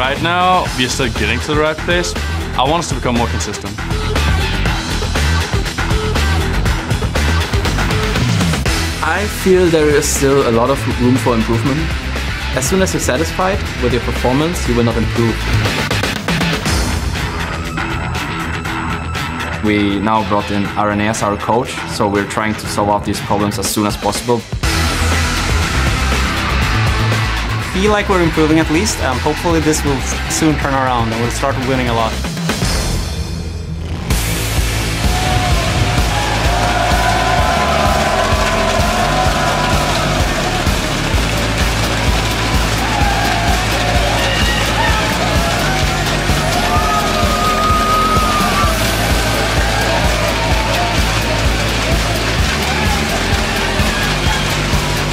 Right now, we are still getting to the right place. I want us to become more consistent. I feel there is still a lot of room for improvement. As soon as you're satisfied with your performance, you will not improve. We now brought in Orianna as our coach, so we're trying to solve out these problems as soon as possible. Feel like we're improving at least. Hopefully this will soon turn around and we'll start winning a lot.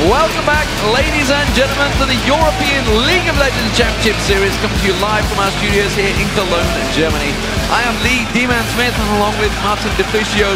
Welcome back, ladies and gentlemen, to the European League of Legends Championship Series, coming to you live from our studios here in Cologne, Germany. I am Lee D-Man Smith, and along with Marcin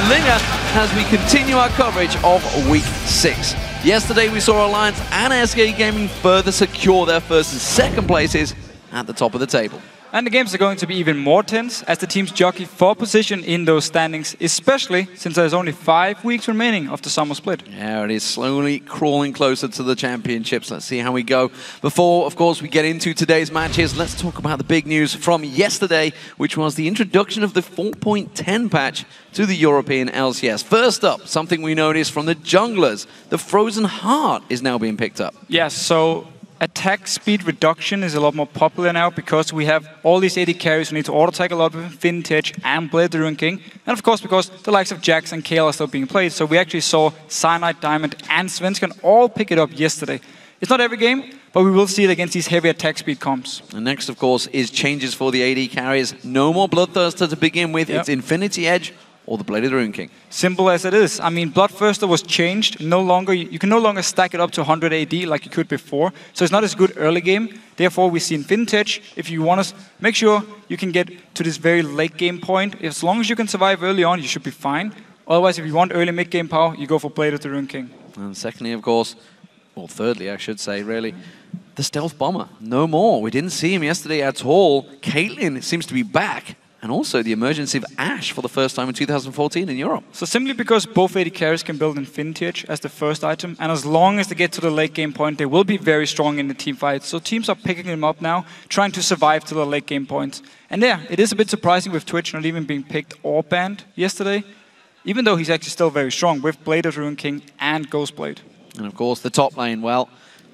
Linger, as we continue our coverage of Week 6. Yesterday, we saw Alliance and SK Gaming further secure their first and second places at the top of the table. And the games are going to be even more tense as the teams jockey for position in those standings, especially since there's only 5 weeks remaining of the summer split. Yeah, it is slowly crawling closer to the championships. Let's see how we go. Before, of course, we get into today's matches, let's talk about the big news from yesterday, which was the introduction of the 4.10 patch to the European LCS. First up, something we noticed from the junglers. The Frozen Heart is now being picked up. Yes, so attack speed reduction is a lot more popular now because we have all these AD carries who need to auto-attack a lot with Vintage and Blade the Ruined King. And of course, because the likes of Jax and Kale are still being played, so we actually saw Cyanide, Diamond and Svenskan all pick it up yesterday. It's not every game, but we will see it against these heavy attack speed comps. And next, of course, is changes for the AD carries. No more Bloodthirster to begin with. Yep. It's Infinity Edge or the Blade of the Ruined King. Simple as it is. I mean, Bloodthirster was changed. You can no longer stack it up to 100 AD like you could before. So it's not as good early game. Therefore, we see Vintage. If you want to make sure you can get to this very late game point, as long as you can survive early on, you should be fine. Otherwise, if you want early mid game power, you go for Blade of the Ruined King. And secondly, of course, or thirdly, I should say, really, the Stealth Bomber. No more. We didn't see him yesterday at all. Caitlyn seems to be back. And also the emergence of Ashe for the first time in 2014 in Europe. So simply because both AD carries can build Infinity Edge as the first item, and as long as they get to the late game point, they will be very strong in the team fights. So teams are picking them up now, trying to survive to the late game points. And yeah, it is a bit surprising with Twitch not even being picked or banned yesterday, even though he's actually still very strong with Blade of the Ruined King and Ghostblade. And of course the top lane, well,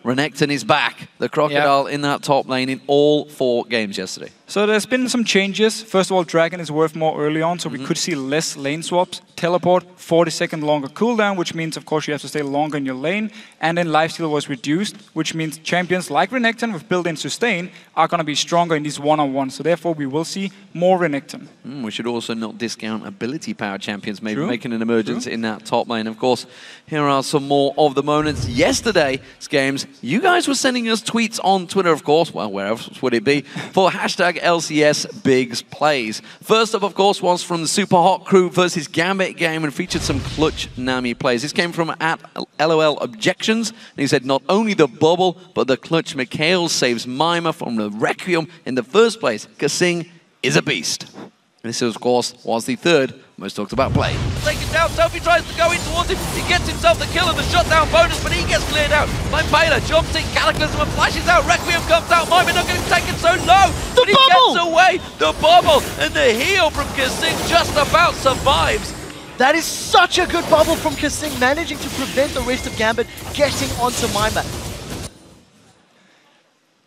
Renekton is back, the Crocodile in that top lane in all 4 games yesterday. So there's been some changes. First of all, Dragon is worth more early on, so we could see less lane swaps. Teleport, 40-second longer cooldown, which means, of course, you have to stay longer in your lane. And then lifesteal was reduced, which means champions like Renekton with built-in sustain are going to be stronger in these one-on-ones. So therefore, we will see more Renekton. We should also not discount ability-powered champions maybe making an emergence in that top lane. Of course, here are some more of the moments. Yesterday's games, you guys were sending us tweets on Twitter, of course. Well, where else would it be? For hashtag LCS Bigs Plays. First up, of course, was from the Super Hot Crew versus Gambit game and featured some clutch Nami plays. This came from @LOL Objections, and he said not only the bubble, but the clutch Mikhail saves Mima from the Requiem in the first place. Kasing is a beast. This, of course, was the third most talked about play. Taken down, Sophie tries to go in towards him. He gets himself the kill and the shutdown bonus, but he gets cleared out by Baylor. Jumps in, Cataclysm and flashes out. Requiem comes out. Mima not going to take it so low. But he gets away. The bubble and the heal from Kasing just about survives. That is such a good bubble from Kasing, managing to prevent the rest of Gambit getting onto Mima.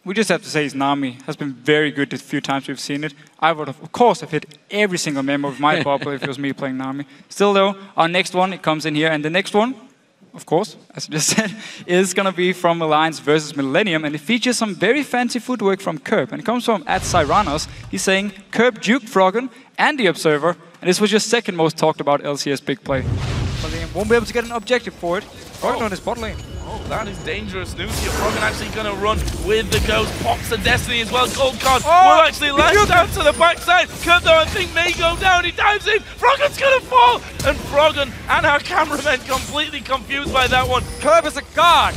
We just have to say his Nami has been very good the few times we've seen it. I would have course, have hit every single member of my bubble if it was me playing Nami. Still though, our next one, it comes in here, and the next one, of course, as I just said, is going to be from Alliance versus Millennium, and it features some very fancy footwork from Curb, and it comes from @Cyranos. He's saying, Curb juked Froggen and the Observer, and this was just second most talked about LCS big play. Millennium won't be able to get an objective for it. Froggen on his bot lane. Oh, that is dangerous news here. Froggen actually going to run with the Ghost. Pops the Destiny as well. Gold card will actually land down to the backside. Curb, though, I think may go down. He dives in. Froggen's going to fall. And Froggen and our cameraman completely confused by that one. Curb is a god.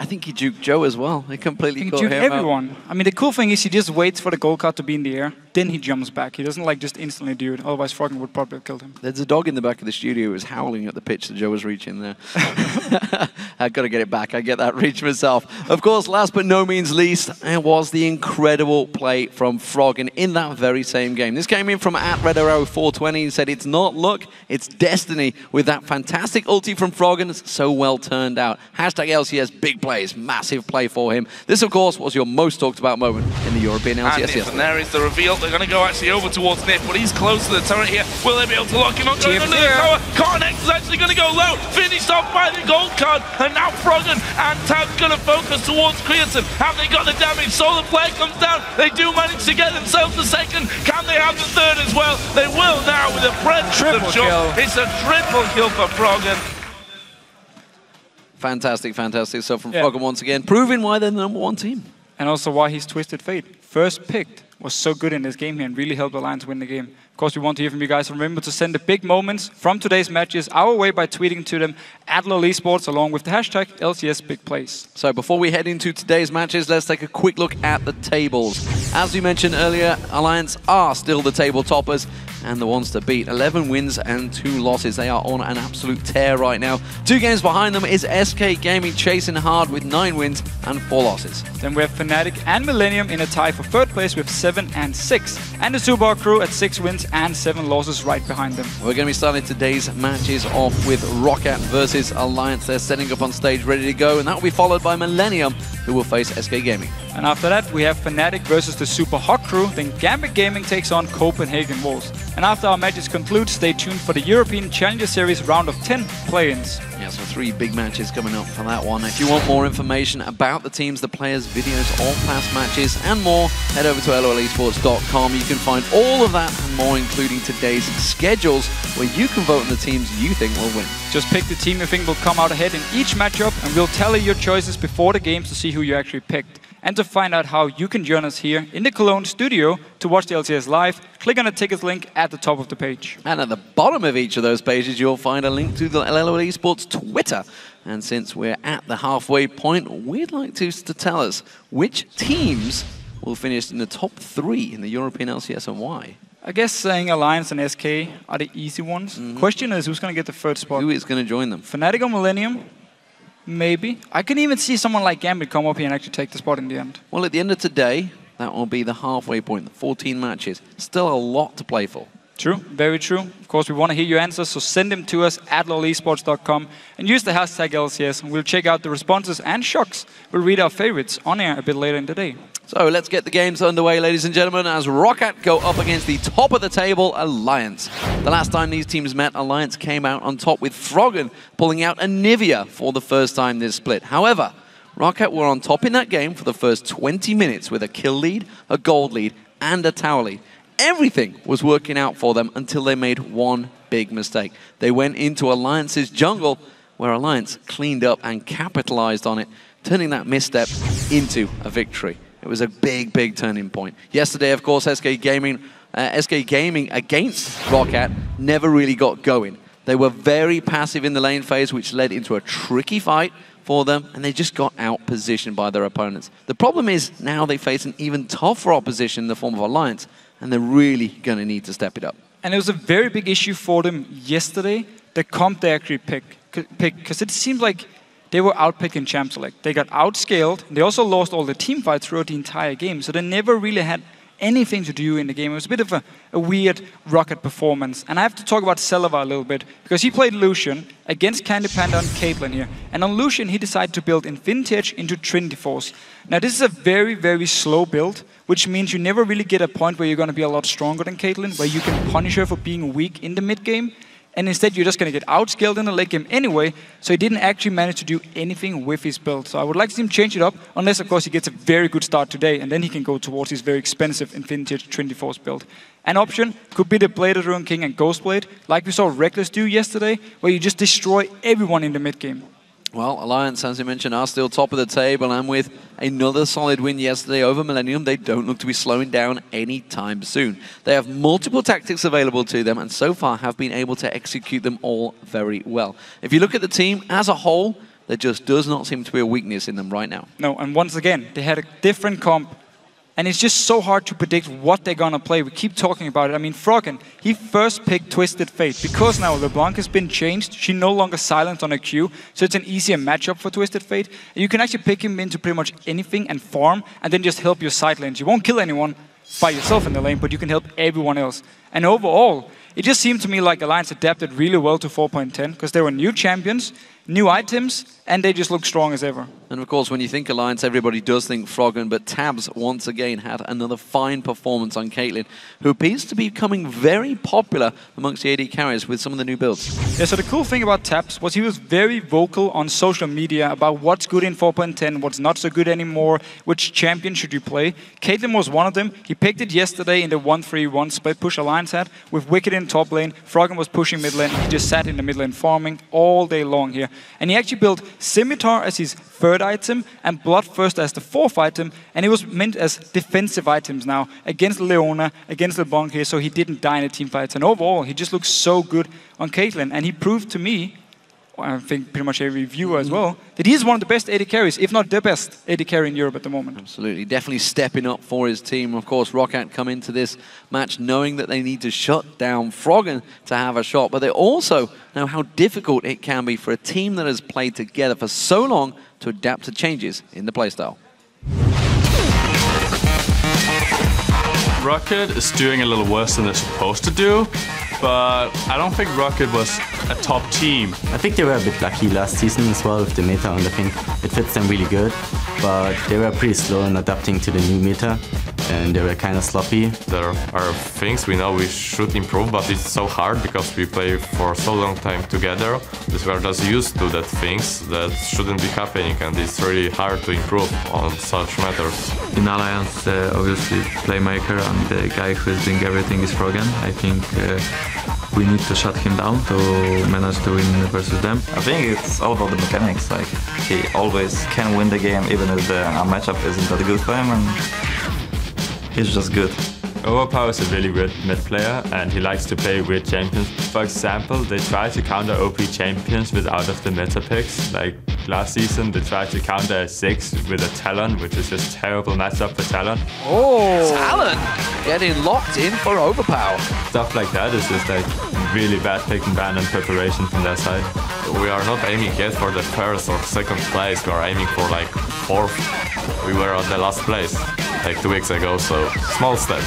I think he juked Joe as well. He completely caught him everyone. out. I mean, the cool thing is he just waits for the gold card to be in the air, then he jumps back. He doesn't like just instantly do it, otherwise Froggen would probably have killed him. There's a dog in the back of the studio who was howling at the pitch that Joe was reaching there. I've got to get it back. I get that reach myself. Of course, last but no means least, it was the incredible play from Froggen in that very same game. This came in from @RedArrow420 and said, it's not luck, it's destiny. With that fantastic ulti from Froggen, it's so well turned out. #LCS big plays, massive play for him. This, of course, was your most talked about moment in the European LCS. And there is the reveal. They're going to go actually over towards Nip, but he's close to the turret here. Will they be able to lock him up? Going under the tower. Cornex is actually going to go low. Finished off by the gold card. And now Froggen and Tabzz going to focus towards Petersen. Have they got the damage? Solar Flare comes down. They do manage to get themselves the second. Can they have the third as well? They will now with a triple kill. It's a triple kill for Froggen. Fantastic, fantastic stuff from Froggen once again, proving why they're the #1 team. And also why he's Twisted Fate. First picked was so good in this game here and really helped Alliance win the game. Of course, we want to hear from you guys. Remember to send the big moments from today's matches our way by tweeting to them @Lulu Esports along with the hashtag #LCSBigPlays. So before we head into today's matches, let's take a quick look at the tables. As we mentioned earlier, Alliance are still the table toppers and the ones to beat. 11 wins and 2 losses. They are on an absolute tear right now. 2 games behind them is SK Gaming chasing hard with 9 wins and 4 losses. Then we have Fnatic and Millennium in a tie for 3rd place with 7 and 6. And the Subar crew at 6 wins and 7 losses right behind them. We're going to be starting today's matches off with ROC versus Alliance. They're setting up on stage ready to go, and that will be followed by Millennium, who will face SK Gaming. And after that, we have Fnatic versus the Super Hot crew. Then Gambit Gaming takes on Copenhagen Wolves. And after our matches conclude, stay tuned for the European Challenger Series round of 10 play-ins. Yeah, so 3 big matches coming up for that one. If you want more information about the teams, the players, videos, all past matches, and more, head over to lolesports.com. You can find all of that and more, including today's schedules, where you can vote on the teams you think will win. Just pick the team you think will come out ahead in each matchup, and we'll tally your choices before the games to see who you actually picked. And to find out how you can join us here in the Cologne studio to watch the LCS live, click on the tickets link at the top of the page. And at the bottom of each of those pages, you'll find a link to the LOL Esports Twitter. And since we're at the halfway point, we'd like to tell us which teams will finish in the top 3 in the European LCS and why. I guess saying Alliance and SK are the easy ones. Question is, who's going to get the 3rd spot? Who is going to join them? Fnatic or Millennium? Maybe. I can even see someone like Gambit come up here and actually take the spot in the end. Well, at the end of today, that will be the halfway point, the 14 matches. Still a lot to play for. True, very true. Of course, we want to hear your answers, so send them to us at lolesports.com and use the hashtag LCS, and we'll check out the responses and shocks. We'll read our favorites on air a bit later in the day. So let's get the games underway, ladies and gentlemen, as ROC go up against the top of the table, Alliance. The last time these teams met, Alliance came out on top with Froggen pulling out a Nivea for the first time this split. However, ROC were on top in that game for the first 20 minutes with a kill lead, a gold lead, and a tower lead. Everything was working out for them until they made one big mistake. They went into Alliance's jungle, where Alliance cleaned up and capitalized on it, turning that misstep into a victory. It was a big, big turning point. Yesterday, of course, SK Gaming against ROC never really got going. They were very passive in the lane phase, which led into a tricky fight for them, and they just got out-positioned by their opponents. The problem is now they face an even tougher opposition in the form of Alliance, and they're really going to need to step it up. And it was a very big issue for them yesterday, the comp they actually picked, because it seemed like they were outpicked in Champ Select. They got outscaled. They also lost all the team fights throughout the entire game, so they never really had anything to do in the game. It was a bit of a weird Rocket performance. And I have to talk about Celaver a little bit, because he played Lucian against Candy Panda and Caitlyn here. And on Lucian, he decided to build Infinity Edge into Trinity Force. Now, this is a very, very slow build, which means you never really get a point where you're going to be a lot stronger than Caitlyn, where you can punish her for being weak in the mid-game. And instead, you're just going to get outscaled in the late game anyway, so he didn't actually manage to do anything with his build. So I would like to see him change it up, unless, of course, he gets a very good start today, and then he can go towards his very expensive Infinity Edge Trinity Force build. An option could be the Blade of the Ruined King and Ghostblade, like we saw Reckless do yesterday, where you just destroy everyone in the mid-game. Well, Alliance, as you mentioned, are still top of the table, and with another solid win yesterday over Millennium, they don't look to be slowing down anytime soon. They have multiple tactics available to them, and so far have been able to execute them all very well. If you look at the team as a whole, there just does not seem to be a weakness in them right now. No, and once again, they had a different comp. And it's just so hard to predict what they're going to play. We keep talking about it. I mean, Froggen, he first picked Twisted Fate. Because now LeBlanc has been changed, she no longer silenced on her Q, so it's an easier matchup for Twisted Fate. And you can actually pick him into pretty much anything and farm, and then just help your side lanes. You won't kill anyone by yourself in the lane, but you can help everyone else. And overall, it just seemed to me like Alliance adapted really well to 4.10, because there were new champions, new items, and they just look strong as ever. And of course, when you think Alliance, everybody does think Froggen, but Tabzz once again had another fine performance on Caitlyn, who appears to be becoming very popular amongst the AD carriers with some of the new builds. Yeah, so the cool thing about Tabzz was he was very vocal on social media about what's good in 4.10, what's not so good anymore, which champion should you play. Caitlyn was one of them. He picked it yesterday in the 1-3-1 split push Alliance had, with Wickd in top lane. Froggen was pushing mid lane. He just sat in the mid lane farming all day long here. And he actually built Scimitar as his third item and Bloodthirst as the fourth item, and it was meant as defensive items now against Leona, against LeBlanc here, so he didn't die in the team fights. And overall, he just looks so good on Caitlyn, and he proved to me, I think pretty much every viewer as well, that he's one of the best AD carries, if not the best AD carry in Europe at the moment. Absolutely, definitely stepping up for his team. Of course, ROC come into this match knowing that they need to shut down Froggen to have a shot, but they also know how difficult it can be for a team that has played together for so long to adapt to changes in the playstyle. ROC is doing a little worse than they're supposed to do, but I don't think ROC was a top team. I think they were a bit lucky last season as well with the meta, and I think it fits them really good. But they were pretty slow in adapting to the new meta, and they were kind of sloppy. There are things we know we should improve, but it's so hard because we play for so long time together that we are just used to that things that shouldn't be happening, and it's really hard to improve on such matters. In Alliance, obviously, playmaker and the guy who is doing everything is Froggen. I think we need to shut him down to manage to win versus them. I think it's all about the mechanics. Like, he always can win the game even if the matchup isn't that good for him, and he's just good. Overpow is a really good mid player, and he likes to play with champions. For example, they try to counter OP champions with out of the meta picks. Like last season, they tried to counter a 6 with a Talon, which is just a terrible matchup for Talon. Oh! Talon getting locked in for Overpow. Stuff like that is just like really bad pick and ban and preparation from their side. We are not aiming yet for the first or second place, we are aiming for like 4th. We were at the last place like 2 weeks ago, so small steps.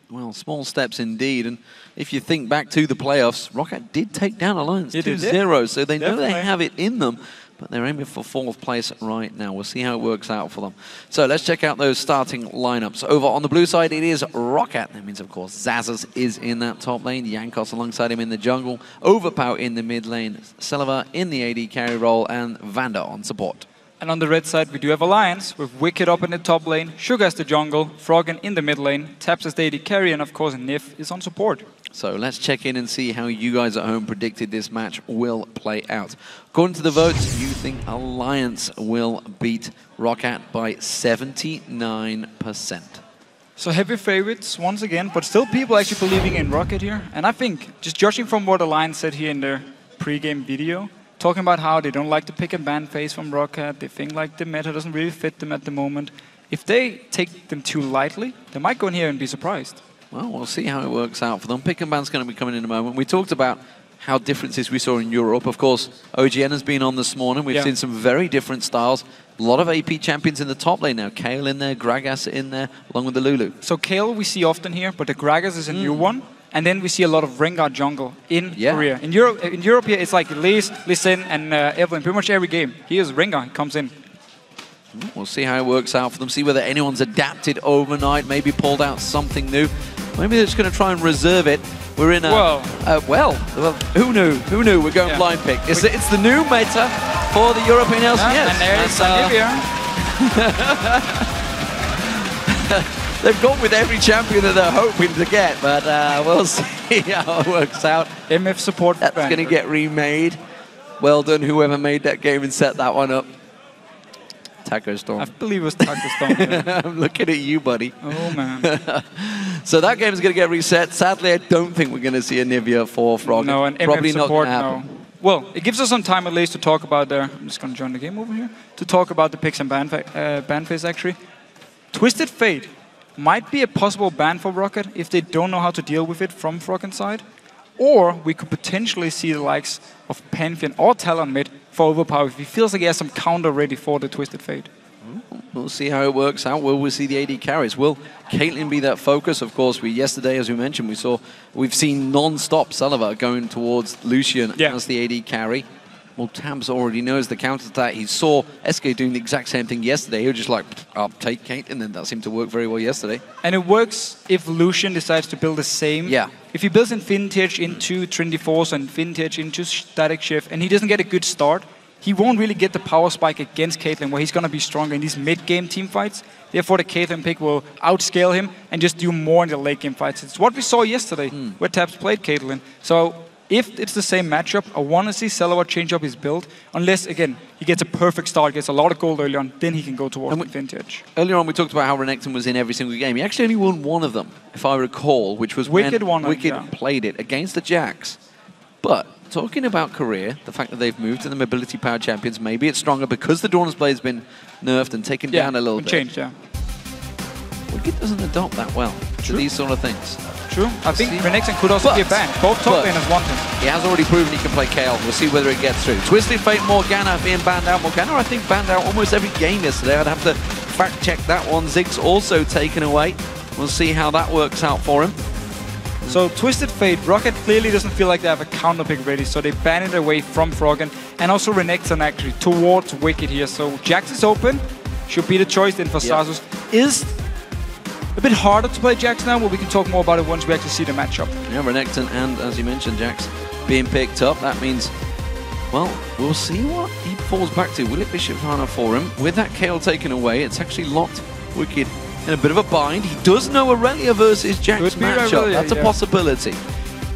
Well, small steps indeed, and if you think back to the playoffs, ROC did take down Alliance 2-0, so they know they have it in them, but they're aiming for 4th place right now. We'll see how it works out for them. So let's check out those starting lineups. Over on the blue side, it is ROC. That means, of course, Xaxus is in that top lane, Jankos alongside him in the jungle, Overpow in the mid lane, Celaver in the AD carry role, and VandeR on support. And on the red side, we do have Alliance, with Wickd up in the top lane, Sugar as the jungle, Froggen in the mid lane, Tabzz as the AD carry, and of course Nif is on support. So let's check in and see how you guys at home predicted this match will play out. According to the votes, you think Alliance will beat ROC by 79%. So heavy favorites once again, but still people actually believing in ROC here. And I think, just judging from what Alliance said here in their pre-game video, talking about how they don't like the pick and ban phase from ROC, they think like the meta doesn't really fit them at the moment. If they take them too lightly, they might go in here and be surprised. Well, we'll see how it works out for them. Pick and ban's going to be coming in a moment. We talked about how differences we saw in Europe. Of course, OGN has been on this morning. We've seen some very different styles. A lot of AP champions in the top lane now. Kayle in there, Xaxus in there, along with the Lulu. So Kayle we see often here, but the Xaxus is a new one. And then we see a lot of Rengar jungle in Korea. In Europe here, it's like Elise, Listen, and Evelyn. Pretty much every game. Here's Rengar, he comes in. We'll see how it works out for them. See whether anyone's adapted overnight, maybe pulled out something new. Maybe they're just going to try and reserve it. We're in a... Well, who knew? Who knew we're going blind pick? It's the new meta for the European LCS. And there's Olivia. They've gone with every champion that they're hoping to get, but we'll see how it works out. MF support. That's going to get remade. Well done, whoever made that game and set that one up. Taco Storm. I believe it was Taco Storm. I'm looking at you, buddy. Oh, man. So that game is going to get reset. Sadly, I don't think we're going to see a Nivea for Froggen. No, and probably MF not support, going to happen. no. well, it gives us some time at least to talk about their... I'm just going to join the game over here. To talk about the picks and ban phase, actually. Twisted Fate might be a possible ban for Rocket if they don't know how to deal with it from Froggen's side. Or we could potentially see the likes of Pantheon or Talon mid for Overpow if he feels like he has some counter ready for the Twisted Fate. We'll see how it works out. Will we see the AD carries? Will Caitlyn be that focus? Of course, yesterday, as we mentioned, we've seen non-stop Celaver going towards Lucian as the AD carry. Well, Tabzz already knows the counter-attack. He saw SK doing the exact same thing yesterday. He was just like, I'll take Caitlyn, and that seemed to work very well yesterday. And it works if Lucian decides to build the same. Yeah. If he builds Infinity into Trinity Force and Infinity into Static Shift, and he doesn't get a good start, he won't really get the power spike against Caitlyn, where he's going to be stronger in these mid-game team fights. Therefore, the Caitlyn pick will outscale him and just do more in the late-game fights. It's what we saw yesterday, where Tabzz played Caitlyn. So if it's the same matchup, I want to see Celaver change up his build, unless, again, he gets a perfect start, gets a lot of gold early on, then he can go towards Vintage. Earlier on, we talked about how Renekton was in every single game. He actually only won one of them, if I recall, which was Wickd when Wickd played it against the Jax. But talking about career, the fact that they've moved to the Mobility Power Champions, maybe it's stronger because the Dawn's Blade's been nerfed and taken down a little bit. Changed, yeah. Wickd doesn't adopt that well to these sort of things. True. I think Renekton could also be a ban. Both top laners want him. He has already proven he can play KL. We'll see whether it gets through. Twisted Fate Morgana being banned out. Morgana, I think, banned out almost every game yesterday. I'd have to fact check that one. Ziggs also taken away. We'll see how that works out for him. So Twisted Fate, Rocket clearly doesn't feel like they have a counter pick ready, so they ban it away from Froggen, and also Renekton actually towards Wickd here. So Xaxus is open, should be the choice then for Xaxus. Is a bit harder to play Jax now, but we can talk more about it once we actually see the matchup. Yeah, Renekton and, as you mentioned, Jax being picked up. That means, well, we'll see what he falls back to. Will it be Shyvana for him? With that KO taken away, it's actually locked Wickd in a bit of a bind. He does know Irelia versus Jax matchup. That's a possibility.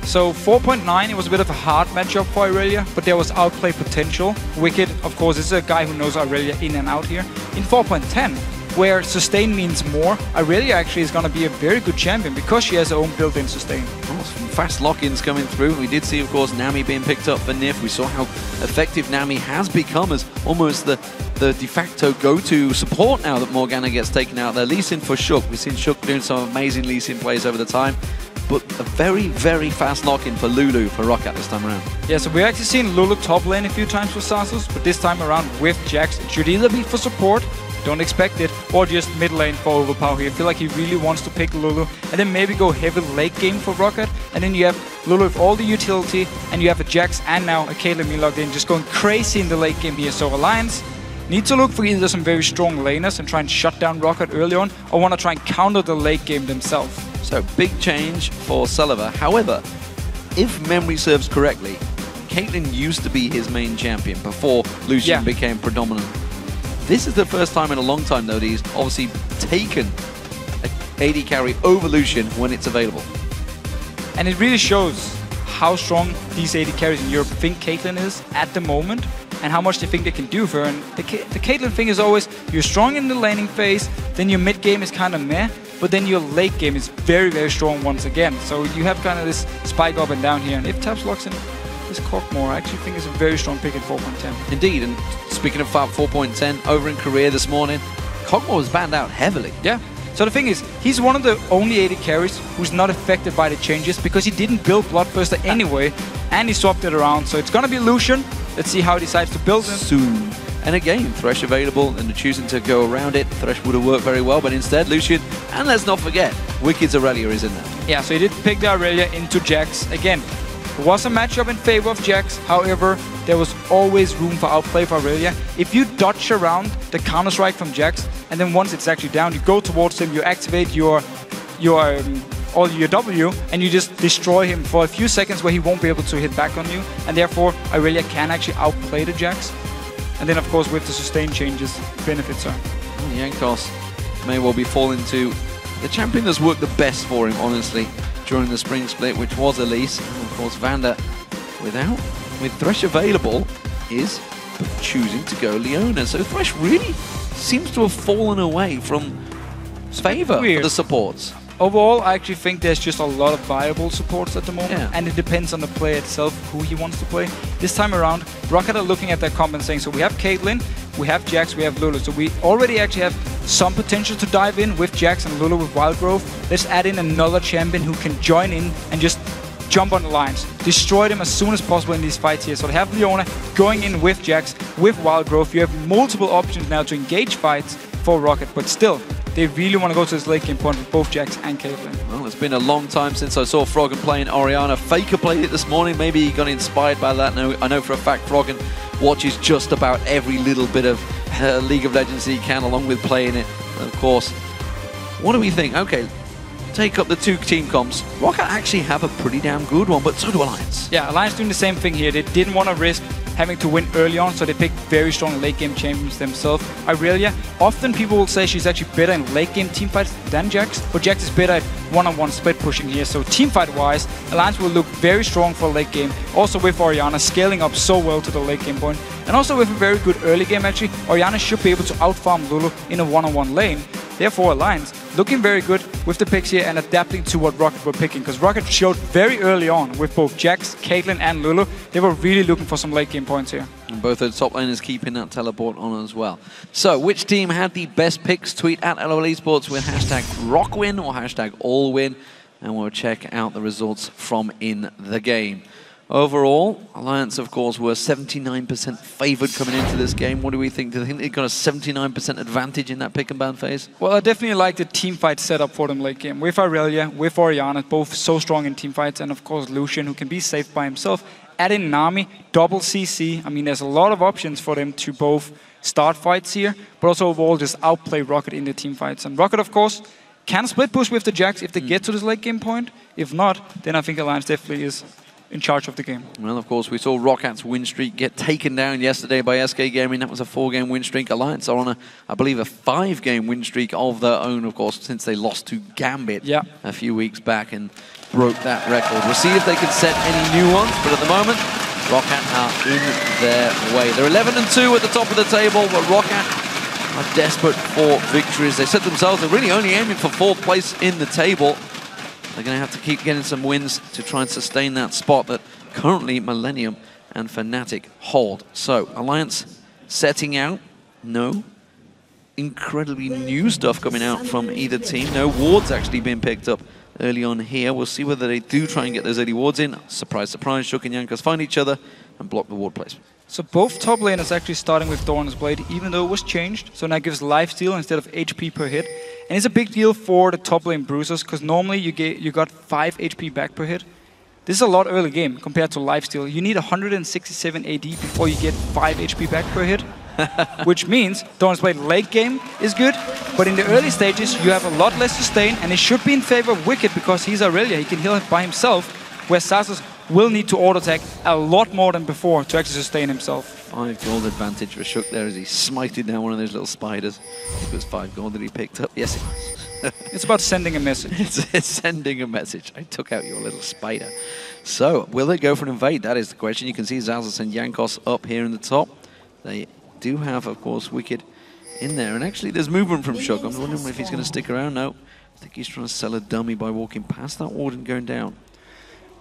So 4.9, it was a bit of a hard matchup for Irelia, but there was outplay potential. Wickd, of course, is a guy who knows Irelia in and out here. In 4.10, where sustain means more, Irelia actually is going to be a very good champion because she has her own built-in sustain. Fast lock-ins coming through. We did see, of course, Nami being picked up for Nif. We saw how effective Nami has become as almost the de facto go-to support now that Morgana gets taken out there. Lee Sin for Shook. We've seen Shook doing some amazing Lee Sin plays over the time. But a very, very fast lock-in for Lulu for Rocket this time around. Yeah, so we've actually seen Lulu top lane a few times for Xaxus, but this time around with Jax, it should either be for support, don't expect it, or just mid lane for Overpow here. I feel like he really wants to pick Lulu, and then maybe go heavy late game for Rocket, and then you have Lulu with all the utility, and you have a Jax and now a Caitlyn logged in, just going crazy in the late game here. So Alliance need to look for either some very strong laners and try and shut down Rocket early on, or want to try and counter the late game themselves. So big change for Celaver. However, if memory serves correctly, Caitlyn used to be his main champion before Lucian became predominant. This is the first time in a long time, though, that he's obviously taken an AD carry over Lucian when it's available. And it really shows how strong these AD carries in Europe think Caitlyn is at the moment, and how much they think they can do for her. And the Caitlyn thing is always, you're strong in the laning phase, then your mid game is kind of meh, but then your late game is very, very strong once again. So you have kind of this spike up and down here, and if Tabzz locks in this Cockmore, I actually think it's a very strong pick at 4.10. Indeed, and speaking of 4.10, over in Korea this morning, Cockmore was banned out heavily. Yeah. So the thing is, he's one of the only AD carries who's not affected by the changes because he didn't build Bloodthirster anyway, and he swapped it around. So it's going to be Lucian. Let's see how he decides to build him. Soon. And again, Thresh available and choosing to go around it. Thresh would have worked very well, but instead Lucian, and let's not forget, Wicked's Irelia is in there. Yeah, so he did pick the Irelia into Jax. Again, it was a matchup in favor of Jax. However, there was always room for outplay for Irelia. If you dodge around the counter-strike from Jax, and then once it's actually down, you go towards him, you activate your W, and you just destroy him for a few seconds where he won't be able to hit back on you, and therefore Irelia can actually outplay the Jax. And then, of course, with the sustain changes, benefits her. Jankos may well be falling to the champion that's worked the best for him, honestly, during the spring split, which was Elise. And of course, VandeR, with Thresh available, is choosing to go Leona. So Thresh really seems to have fallen away from favor for the supports. Overall, I actually think there's just a lot of viable supports at the moment, and it depends on the player itself who he wants to play. This time around, Rocket are looking at their comp and saying, so we have Caitlyn, we have Jax, we have Lulu. So we already actually have some potential to dive in with Jax and Lulu with Wild Growth. Let's add in another champion who can join in and just jump on the lines, destroy them as soon as possible in these fights here. So they have Leona going in with Jax, with Wild Growth. You have multiple options now to engage fights for Rocket, but still, they really want to go to this late game point with both Jax and Caitlyn. Well, it's been a long time since I saw Froggen playing Orianna. Faker played it this morning. Maybe he got inspired by that. I know for a fact Froggen watches just about every little bit of League of Legends he can, along with playing it. And of course, what do we think? Okay, take up the two team comps. Rocket actually have a pretty damn good one, but so do Alliance. Yeah, Alliance doing the same thing here. They didn't want to risk having to win early on, so they picked very strong late game champions themselves. Irelia, often people will say she's actually better in late game team fights than Jax, but Jax is better at one-on-one split pushing here. So team fight wise, Alliance will look very strong for late game. Also with Orianna scaling up so well to the late game point, and also with a very good early game actually, Orianna should be able to outfarm Lulu in a one-on-one lane. Therefore, Alliance looking very good with the picks here and adapting to what Rocket were picking, because Rocket showed very early on with both Jax, Caitlyn and Lulu, they were really looking for some late game points here. And both of the top laners keeping that teleport on as well. So, which team had the best picks? Tweet at LOL Esports with hashtag ROCWin or hashtag AllWin, and we'll check out the results from in the game. Overall, Alliance, of course, were 79% favoured coming into this game. What do we think? Do you think they got a 79% advantage in that pick and ban phase? Well, I definitely like the team fight setup for them late game. With Irelia, with Orianna, both so strong in team fights, and of course Lucian, who can be safe by himself. Add in Nami, double CC. I mean, there's a lot of options for them to both start fights here, but also overall just outplay Rocket in the team fights. And Rocket, of course, can split push with the Jax if they get to this late game point. If not, then I think Alliance definitely is in charge of the game. Well, of course, we saw Rockat's win streak get taken down yesterday by SK Gaming. That was a 4-game win streak. Alliance are on I believe, a 5-game win streak of their own, of course, since they lost to Gambit a few weeks back and broke that record. We'll see if they can set any new ones, but at the moment, Roccat are in their way. They're 11-2 at the top of the table, but Roccat are desperate for victories. They said themselves they're really only aiming for 4th place in the table. They're going to have to keep getting some wins to try and sustain that spot that currently Millennium and Fnatic hold. So, Alliance setting out. No incredibly new stuff coming out from either team. No wards actually being picked up early on here. We'll see whether they do try and get those early wards in. Surprise, surprise, Shook and Jankos find each other and block the ward placement. So both top laners actually starting with Doran's Blade, even though it was changed. So now it gives lifesteal instead of HP per hit. And it's a big deal for the top lane bruisers, because normally you got 5 HP back per hit. This is a lot early game compared to lifesteal. You need 167 AD before you get 5 HP back per hit. Which means Doran's Blade late game is good, but in the early stages you have a lot less sustain, and it should be in favor of Wickd because he's Irelia, he can heal it by himself, where Xaxus will need to auto-attack a lot more than before to actually sustain himself. 5 gold advantage for Shook there as he smited down one of those little spiders. It was 5 gold that he picked up. Yes, it was. It's about sending a message. It's sending a message. I took out your little spider. So, will they go for an invade? That is the question. You can see Xaxus and Jankos up here in the top. They do have, of course, Wickd in there. And actually, there's movement from Shook. I'm wondering if he's going to stick around. No. I think he's trying to sell a dummy by walking past that ward and going down.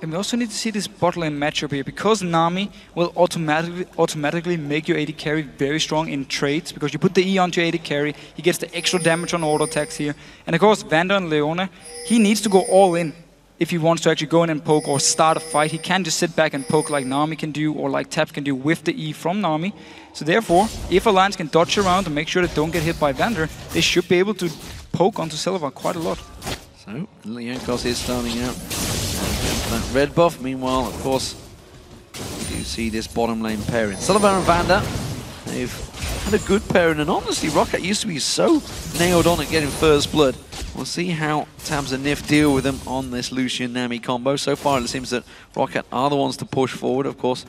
And we also need to see this bot lane matchup here, because Nami will automatically make your AD carry very strong in trades, because you put the E onto your AD carry, he gets the extra damage on auto attacks here. And of course, VandeR and Leona, he needs to go all in if he wants to actually go in and poke or start a fight. He can't just sit back and poke like Nami can do, or like Tabzz can do with the E from Nami. So therefore, if Alliance can dodge around and make sure they don't get hit by VandeR, they should be able to poke onto Celaver quite a lot. So, Jankos is starting out. That red buff. Meanwhile, of course, you do see this bottom lane pairing. Celaver and VandeR, they've had a good pairing, and honestly, Rocket used to be so nailed on at getting first blood. We'll see how Tabzz and Nif deal with them on this Lucian-Nami combo. So far, it seems that Rocket are the ones to push forward, of course.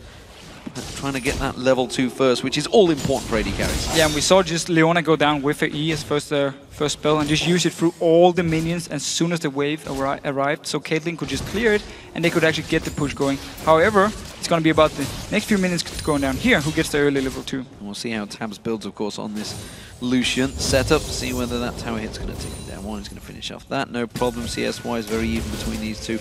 trying to get that level 2 first, which is all important for AD carries. Yeah, and we saw just Leona go down with her E as first spell and just use it through all the minions as soon as the wave arrived, so Caitlyn could just clear it and they could actually get the push going. However, it's going to be about the next few minions going down here who gets the early level 2. And we'll see how Tabzz builds, of course, on this Lucian setup. See whether that tower hit's going to take him down. One is going to finish off that. No problem. CS-wise, very even between these two.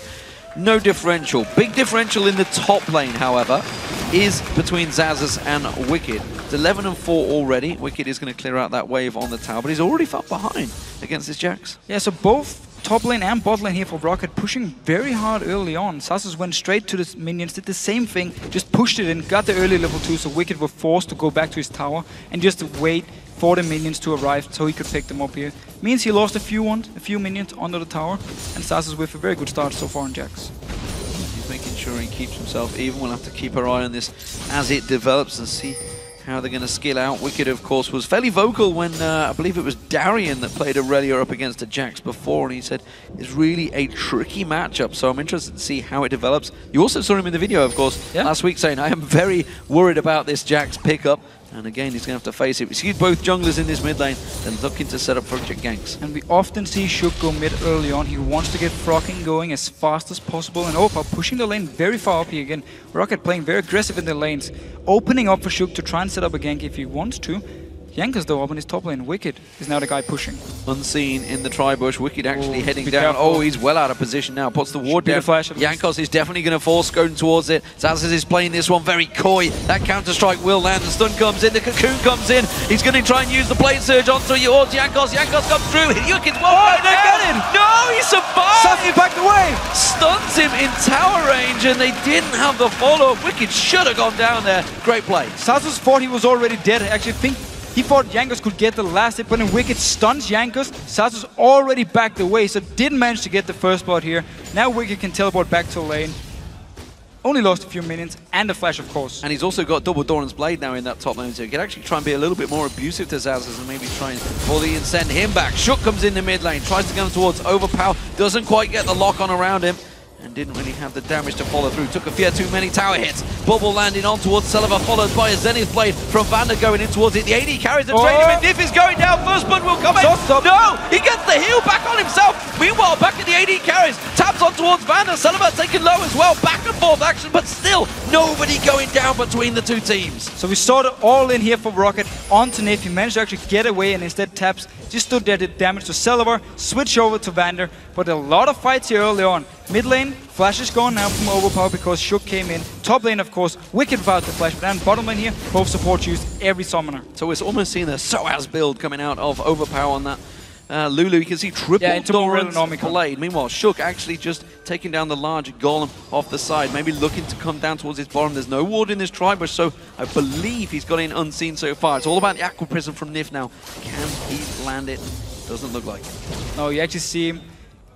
No differential. Big differential in the top lane, however, is between Xaxus and Wickd. It's 11 and 4 already. Wickd is going to clear out that wave on the tower, but he's already far behind against this Jax. Yeah, so both top lane and bot lane here for Rocket pushing very hard early on. Xaxus went straight to the minions, did the same thing, just pushed it in, got the early level 2, so Wickd were forced to go back to his tower and just wait for the minions to arrive so he could pick them up here. Means he lost a few minions under the tower, and Xaxus with a very good start so far on Jax. He's making sure he keeps himself even. We'll have to keep our eye on this as it develops and see how they're going to skill out. Wickd, of course, was fairly vocal when I believe it was Darian that played Irelia up against a Jax before, and he said it's really a tricky matchup, so I'm interested to see how it develops. You also saw him in the video, of course, last week saying, I am very worried about this Jax pickup. And again, he's going to have to face it. We see both junglers in this mid lane and looking to set up for ganks. And we often see Shook go mid early on. He wants to get Froggen going as fast as possible. And Overpow pushing the lane very far up here again. Rocket playing very aggressive in the lanes, opening up for Shook to try and set up a gank if he wants to. Jankos, though, up in his top lane. Wickd is now the guy pushing. Unseen in the tri-bush. Wickd actually heading down. Oh, he's well out of position now. Puts the ward down. Jankos is definitely going to force going towards it. Xaxus is playing this one very coy. That counter-strike will land. The stun comes in. The cocoon comes in. He's going to try and use the blade surge onto yours. Jankos comes through. Wickd's well they got it! No, he survived! Xaxus backed away! Stuns him in tower range, and they didn't have the follow-up. Wickd should have gone down there. Great play. Xaxus thought he was already dead. I actually think he thought Jankos could get the last hit, but then Wickd stuns Jankos. Xaxus already backed away, so didn't manage to get the first blood here. Now Wickd can teleport back to lane. Only lost a few minions, and a flash, of course. And he's also got double Doran's Blade now in that top lane, so he can actually try and be a little bit more abusive to Xaxus and maybe try and bully and send him back. Shook comes in the mid lane, tries to go towards Overpow, doesn't quite get the lock on around him, and didn't really have the damage to follow through. Took a few too many tower hits. Bubble landing on towards Celaver, followed by a Zenith Blade from VandeR going in towards it. The AD carries and trade him, and Nif is going down. First blood will come in. No! He gets the heal back on himself. Meanwhile, back at the AD carries. Tabzz on towards VandeR. Celaver taken low as well. Back and forth action, but still nobody going down between the two teams. So we started all in here for Rocket onto Nif. He managed to actually get away, and instead Tabzz just stood there, did damage to Celaver, switch over to VandeR. But a lot of fights here early on. Mid lane, flash is gone now from Overpow because Shook came in. Top lane, of course, Wickd without the flash. But then bottom lane here, both support used every summoner. So it's almost seen a SOAS build coming out of Overpow on that Lulu. You can see triple Doran's Blade. Meanwhile, Shook actually just taking down the large golem off the side, maybe looking to come down towards his bottom. There's no ward in this tri-bush, so I believe he's got in unseen so far. It's all about the Aqua Prism from Nif now. Can he land it? Doesn't look like it. No, you actually see him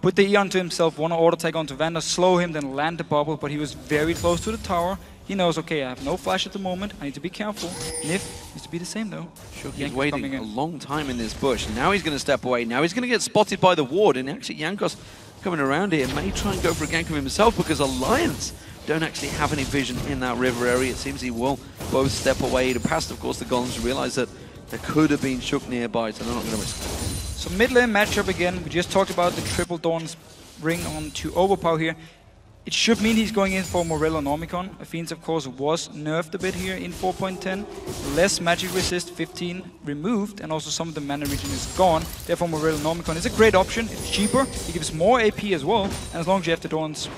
put the E onto himself, want to auto take onto VandeR, slow him, then land the bubble, but he was very close to the tower. He knows, okay, I have no flash at the moment, I need to be careful. Nif needs to be the same though. Shook is waiting a long time in this bush. Now he's going to step away. Now he's going to get spotted by the ward, and actually Jankos coming around here may try and go for a gank of himself because Alliance don't actually have any vision in that river area. It seems he will both step away. To pass, of course, the golems realize that there could have been Shook nearby, so they're not going to risk it. So mid lane matchup again. We just talked about the triple Dawn's ring on to Overpow here. It should mean he's going in for Morello Nomicon. Athene's, of course, was nerfed a bit here in 4.10. Less magic resist, 15 removed, and also some of the mana region is gone. Therefore, Morello Nomicon is a great option. It's cheaper, it gives more AP as well, and as long as you have the Dawn's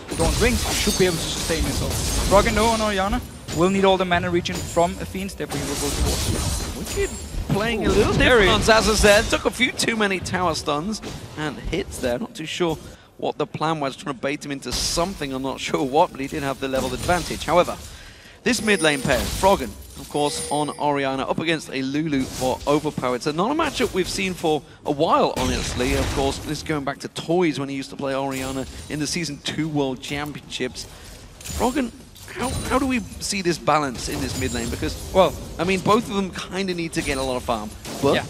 rings, you should be able to sustain yourself. Froggen, though, on Orianna will need all the mana region from Athene's, therefore he will go towards Wickd playing a little different on Xaxus there. Took a few too many tower stuns and hits there. Not too sure what the plan was, trying to bait him into something, I'm not sure what, but he did have the level advantage. However, this mid lane pair, Froggen, of course, on Orianna, up against a Lulu for Overpow. It's not a matchup we've seen for a while, honestly. Of course, this is going back to Toys when he used to play Orianna in the Season 2 World Championships. Froggen, how do we see this balance in this mid lane? Because, well, I mean, both of them kind of need to get a lot of farm, but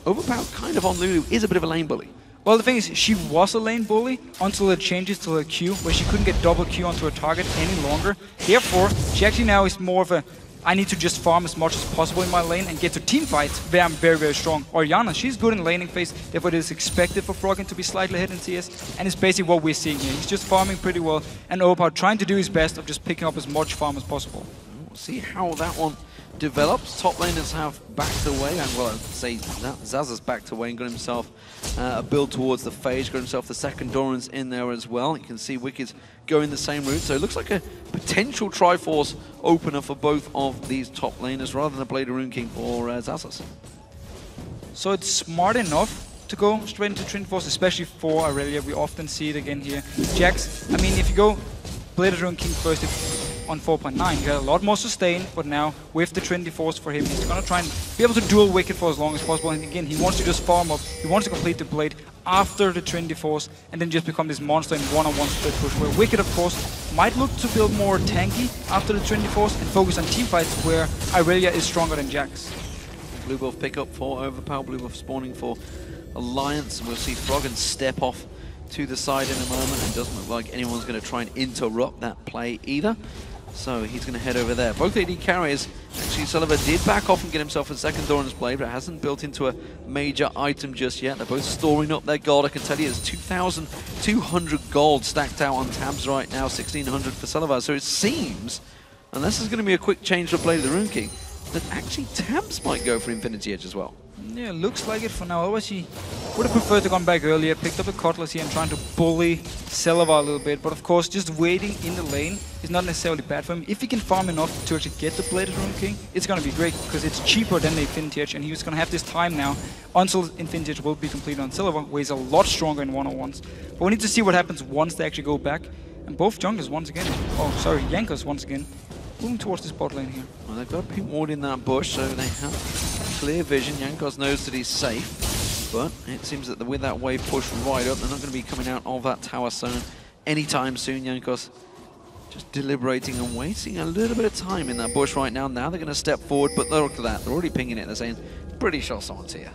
Overpow kind of on Lulu is a bit of a lane bully. Well, the thing is, she was a lane bully until it changes to her Q, where she couldn't get double Q onto her target any longer. Therefore, she actually now is more of a I need to just farm as much as possible in my lane and get to team fights where I'm very, very strong. Orianna, she's good in laning phase, therefore it is expected for Froggen to be slightly ahead in CS, and it's basically what we're seeing here. He's just farming pretty well, and Overpow trying to do his best of just picking up as much farm as possible. We'll see how that one develops. Top laners have backed away, and well, I'd say Xaxus backed away and got himself a build towards the phase, got himself the second Doran's in there as well. You can see Wickd going the same route, so it looks like a potential Triforce opener for both of these top laners rather than a Blade of Rune King for Xaxus. So it's smart enough to go straight into Triforce, especially for Irelia. We often see it again here. Jax, I mean, if you go Blade of Rune King first, on 4.9. You had a lot more sustain, but now with the Trinity Force for him, he's going to try and be able to dual Wickd for as long as possible. And again, he wants to just farm up. He wants to complete the Blade after the Trinity Force and then just become this monster in one-on-one split push, where Wickd, of course, might look to build more tanky after the Trinity Force and focus on team fights where Irelia is stronger than Jax. Blue buff pick up for Overpow, blue buff spawning for Alliance. We'll see Froggen step off to the side in a moment, and doesn't look like anyone's going to try and interrupt that play either. So he's going to head over there. Both AD carriers, actually Celaver did back off and get himself a second Doran's Blade, but it hasn't built into a major item just yet. They're both storing up their gold. I can tell you it's 2,200 gold stacked out on Tabzz right now, 1,600 for Celaver. So it seems, unless there's going to be a quick change to Blade of the Rune King, that actually Tabzz might go for Infinity Edge as well. Yeah, looks like it for now. Otherwise, he would have preferred to come back earlier, picked up a Cutlass here and trying to bully Celaver a little bit. But of course, just waiting in the lane is not necessarily bad for him. If he can farm enough to actually get the Blade of Rune King, it's going to be great because it's cheaper than the Infinity Edge. And he's going to have this time now until Infinity Edge will be completed on Celaver, where he's a lot stronger in one-on-ones. But we need to see what happens once they actually go back. And both junglers once again, Jankos once again, moving towards this bot lane here. Well, they've got Pink Ward in that bush, so they have clear vision. Jankos knows that he's safe, but it seems that with that wave push right up, they're not going to be coming out of that tower zone anytime soon. Jankos just deliberating and waiting a little bit of time in that bush right now. Now they're going to step forward, but look at that. They're already pinging it. They're saying, pretty sure someone's here.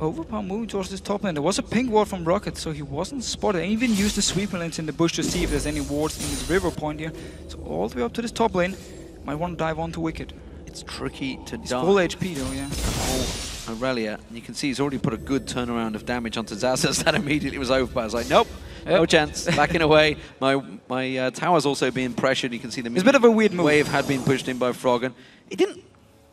Overpow moving towards this top lane. There was a pink ward from Rocket, so he wasn't spotted. I even used the sweeper lanes in the bush to see if there's any wards in his river point here. So all the way up to this top lane. Might want to dive onto Wickd. It's tricky to die. Full HP though, yeah. Oh, Irelia, and you can see he's already put a good turnaround of damage onto Xaxus. That immediately was over. I was like, nope, no chance. Backing away. My tower's also being pressured. You can see the it's a bit of a weird move. Wave had been pushed in by Froggen. He didn't.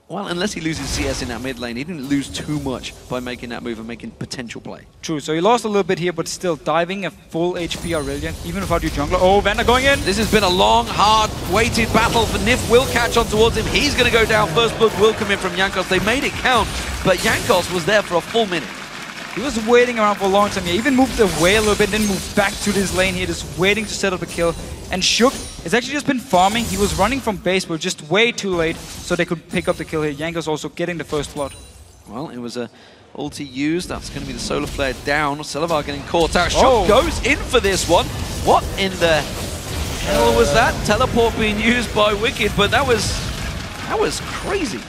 Well, unless he loses CS in that mid lane, he didn't lose too much by making that move and making potential play. True, so he lost a little bit here, but still diving a full HP Irelia, even without your jungler. Oh, VandeR going in! This has been a long, hard-waited battle for Nif. Will catch on towards him. He's going to go down. First blood will come in from Jankos. They made it count, but Jankos was there for a full minute. He was waiting around for a long time. He even moved away a little bit, then moved back to this lane here, just waiting to set up a kill. And Shook has actually just been farming. He was running from base, but just way too late, so they could pick up the kill here. Jankos also getting the first blood. Well, it was a ulti used. That's going to be the solar flare down. Celaver getting caught out. Shook goes in for this one. What in the hell was that? Teleport being used by Wickd, but that was crazy.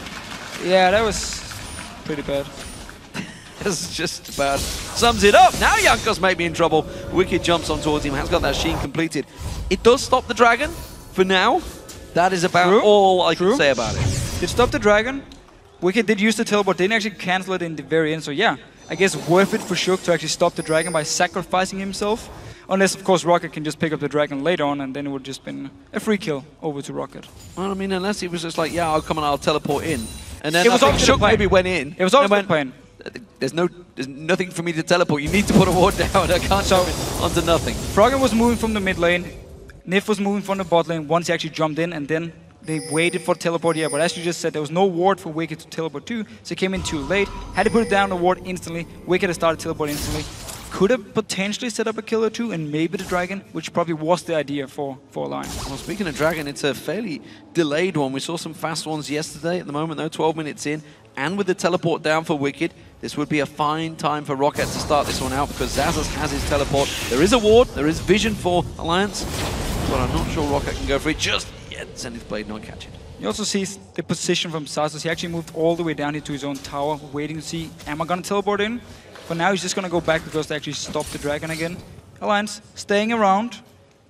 Yeah, that was pretty bad. That's just about sums it up. Now Jankos may be in trouble. Wickd jumps on towards him, has got that sheen completed. It does stop the dragon for now. That is about all I can say about it. It stopped the dragon. Wickd did use the teleport, didn't actually cancel it in the very end. So yeah, I guess worth it for Shook to actually stop the dragon by sacrificing himself. Unless, of course, Rocket can just pick up the dragon later on, and then it would just been a free kill over to Rocket. Well, I mean, unless he was just like, yeah, I'll come and I'll teleport in. And then I think Shook maybe went in. It was always the plan. There's nothing for me to teleport. You need to put a ward down. I can't jump onto nothing. Froggen was moving from the mid lane. Nif was moving from the bot lane once he actually jumped in, and then they waited for teleport here. But as you just said, there was no ward for Wickd to teleport to, so he came in too late. Had to put it down the ward instantly. Wickd had started teleport instantly. Could have potentially set up a kill or two, and maybe the dragon, which probably was the idea for Alliance. Well, speaking of dragon, it's a fairly delayed one. We saw some fast ones yesterday. At the moment, though, 12 minutes in, and with the teleport down for Wickd, this would be a fine time for Rocket to start this one out because Xaxus has his teleport. There is a ward, there is vision for Alliance, but I'm not sure Rocket can go for it just yet. Send his blade, not catch it. You also see the position from Xaxus. He actually moved all the way down here to his own tower, waiting to see, am I going to teleport in? But now he's just going to go back because they actually stopped the dragon again. Alliance staying around,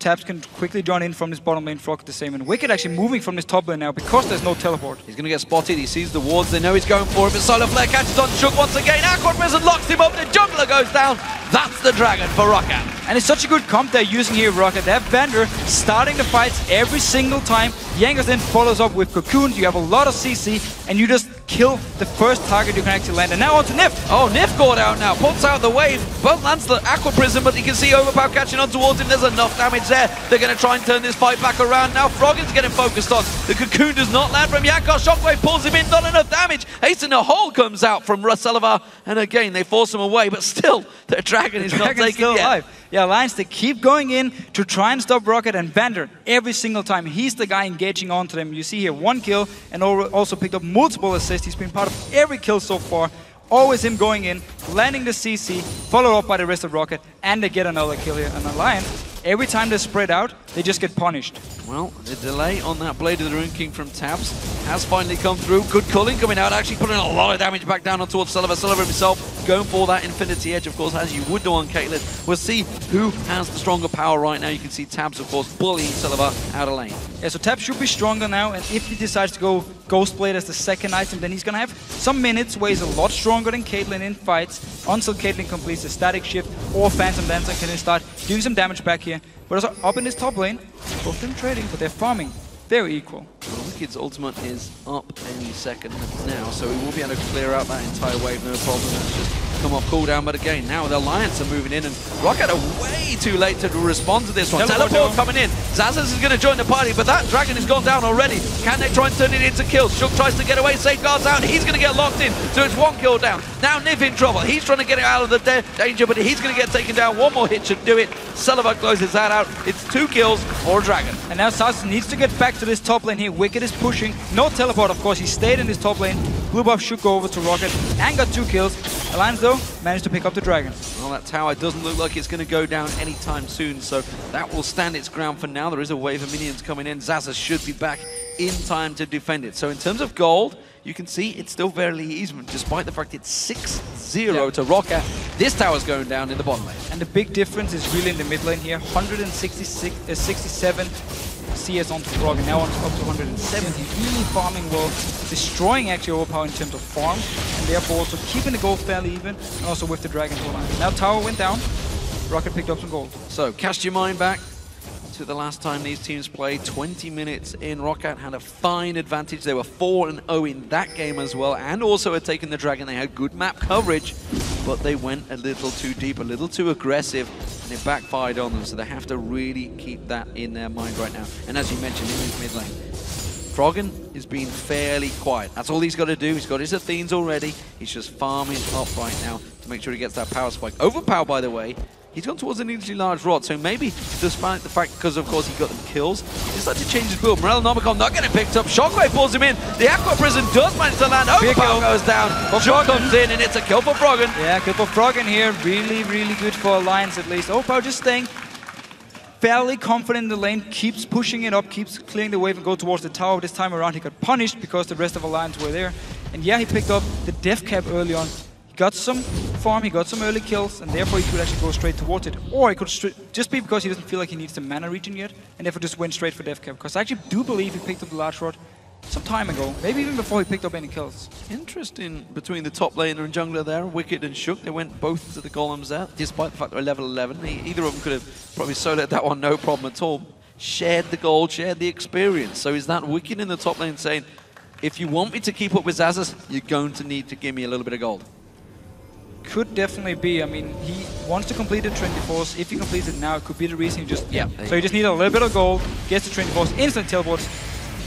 Tabzz can quickly join in from this bottom lane, Froggen the same, and Wickd actually moving from this top lane now because there's no teleport. He's going to get spotted, he sees the wards, they know he's going for it, but Solar Flare catches on Shook once again, Aqua Prison locks him up, the jungler goes down, that's the dragon for Rocket. And it's such a good comp they're using here, Rocket. They have VandeR starting the fights every single time. Jankos then follows up with Cocoons, you have a lot of CC, and you just kill the first target you can actually land. And now on to Nif. Oh, Nif got out now, puts out the wave, both lands the Aqua Prison, but you can see Overpow catching on towards him, there's enough damage there. They're going to try and turn this fight back around. Now Froggen's getting focused on. The Cocoon does not land from Jankos, Shockwave pulls him in, not enough damage. Ace in the hole comes out from Celaver, and again they force him away, but still, the dragon is not taken still yet. alive. Yeah, Alliance, they keep going in to try and stop Rocket, and VandeR every single time. He's the guy engaging onto them. You see here 1 kill and also picked up multiple assists. He's been part of every kill so far. Always him going in, landing the CC, followed up by the rest of Rocket, and they get another kill here. And Alliance, every time they spread out, they just get punished. Well, the delay on that Blade of the Rune King from Tabzz has finally come through. Good culling coming out, actually putting a lot of damage back down on towards Celaver. Celaver himself going for that Infinity Edge, of course, as you would do on Caitlyn. We'll see who has the stronger power right now. You can see Tabzz, of course, bullying Celaver out of lane. Yeah, so Tabzz should be stronger now, and if he decides to go Ghost Blade as the second item, then he's gonna have some minutes where he's a lot stronger than Caitlyn in fights until Caitlyn completes the static shift or Phantom Dancer can start doing some damage back here. But also up in this top lane, both them trading, but they're farming very equal. Well, Wicked's ultimate is up any second now, so he will be able to clear out that entire wave, no problem. That's just come off cooldown, but again, now the Alliance are moving in, and Rocket are way too late to respond to this one. Teleport coming in. Xaxus is going to join the party, but that dragon has gone down already. Can they try and turn it into kills? Shook tries to get away, safeguards out, he's going to get locked in, so it's 1 kill down. Now Nif in trouble. He's trying to get it out of the danger, but he's going to get taken down. 1 more hit should do it. Celaver closes that out. It's 2 kills or a dragon. And now Xaxus needs to get back to this top lane here. Wickd is pushing. No teleport, of course. He stayed in this top lane. Blue buff should go over to Rocket and got 2 kills. Alliance, though, managed to pick up the dragon. Well, that tower doesn't look like it's going to go down anytime soon, so that will stand its ground for now. There is a wave of minions coming in. Xaxus should be back in time to defend it. So in terms of gold, you can see it's still fairly even, despite the fact it's 6-0 to Rocket. This tower's going down in the bottom lane. And the big difference is really in the mid lane here. 167 CS onto Froggen, now on up to 170. Really farming well, destroying actually Overpow in terms of farm, and therefore also keeping the gold fairly even, and also with the dragon for line. Now tower went down, Rocket picked up some gold. So cast your mind back to the last time these teams played. 20 minutes in, Rocket had a fine advantage. They were 4-0 in that game as well, and also had taken the dragon. They had good map coverage, but they went a little too deep, a little too aggressive, and it backfired on them, so they have to really keep that in their mind right now. And as you mentioned, in his mid lane, Froggen is being fairly quiet. That's all he's got to do. He's got his Athenes already. He's just farming up right now to make sure he gets that power spike. Overpow, by the way, he's gone towards an needlessly large rod, so maybe despite the fact, because of course he got them kills, he decided to change his build. Morellonomicon not getting picked up. Shockwave pulls him in. The Aqua Prison does manage to land. Overpow goes down. Shock comes in, and it's a kill for Froggen. Yeah, kill for Froggen here. Really, really good for Alliance at least. Overpow just staying fairly confident in the lane, keeps pushing it up, keeps clearing the wave and go towards the tower. This time around he got punished because the rest of Alliance were there. And yeah, he picked up the death cap early on. He got some farm, he got some early kills, and therefore he could actually go straight towards it. Or he could just be because he doesn't feel like he needs the mana regen yet, and therefore just went straight for death cap. Because I actually do believe he picked up the large rod some time ago, maybe even before he picked up any kills. Interesting between the top laner and jungler there, Wickd and Shook. They went both to the golems there, despite the fact they're level 11. Either of them could have probably soloed that one, no problem at all. Shared the gold, shared the experience. So is that Wickd in the top lane saying, if you want me to keep up with Xaxus, you're going to need to give me a little bit of gold? Could definitely be. I mean, he wants to complete the 24s. If he completes it now, it could be the reason he just... Yeah. So he just needs a little bit of gold, gets the 24s, instant teleports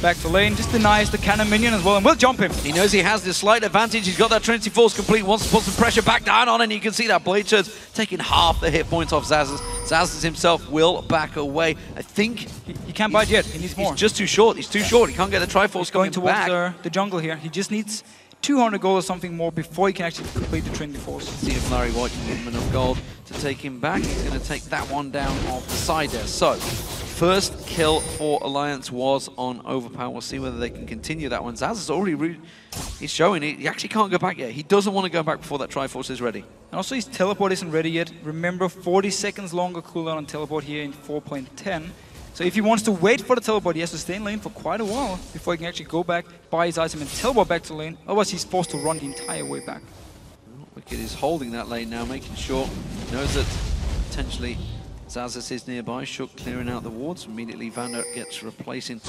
back to lane, just denies the cannon minion as well, and we'll jump him. He knows he has this slight advantage. He's got that 24s complete, wants to put some pressure back down on, and you can see that Blade Shard's taking half the hit points off Xaxus. Xaxus himself will back away. I think... He can't bite yet, he needs more. He's just too short, he's too short. He can't get the Triforce going towards back. the jungle here. He just needs 200 gold or something more before he can actually complete the 24s. See if Larry White can give him enough gold to take him back. He's going to take that one down off the side there. So, first kill for Alliance was on Overpow. We'll see whether they can continue that one. Xaxus is already he's showing he actually can't go back yet. He doesn't want to go back before that Triforce is ready. And also his teleport isn't ready yet. Remember, 40 seconds longer cooldown on teleport here in 4.10. So if he wants to wait for the teleport, he has to stay in lane for quite a while before he can actually go back, buy his item and teleport back to lane. Otherwise he's forced to run the entire way back. Wickd is holding that lane now, making sure, knows that potentially Xaxus is nearby. Shook clearing out the wards. Immediately VandeR gets replacing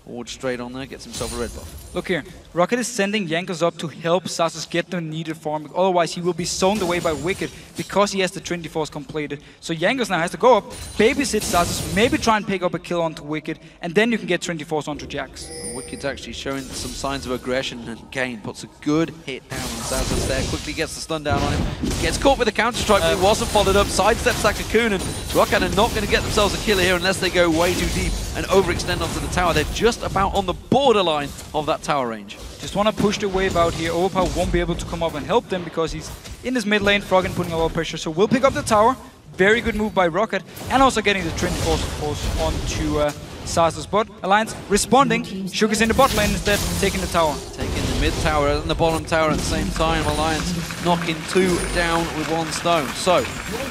ward straight on there, gets himself a red buff. Look here, Rocket is sending Jankos up to help Xaxus get the needed farm. Otherwise he will be zoned away by Wickd because he has the Trinity Force completed. So Jankos now has to go up, babysit Xaxus, maybe try and pick up a kill onto Wickd, and then you can get Trinity Force onto Jax. Wickd's actually showing some signs of aggression, and Kane puts a good hit down on Xaxus there, quickly gets the stun down on him, gets caught with a counter-strike, but it wasn't followed up, sidesteps that cocoon, and Rocket are not going to get themselves a kill here unless they go way too deep and overextend onto the tower. They're just about on the borderline of that tower range. Just want to push the wave out here. Overpow won't be able to come up and help them because he's in his mid lane, Froggen putting a lot of pressure, so we'll pick up the tower. Very good move by Rocket, and also getting the Trinity Force, of course, onto Xaxus. But Alliance responding. Shook is in the bot lane instead, taking the tower. Taking the mid tower and the bottom tower at the same time. Alliance knocking 2 down with 1 stone. So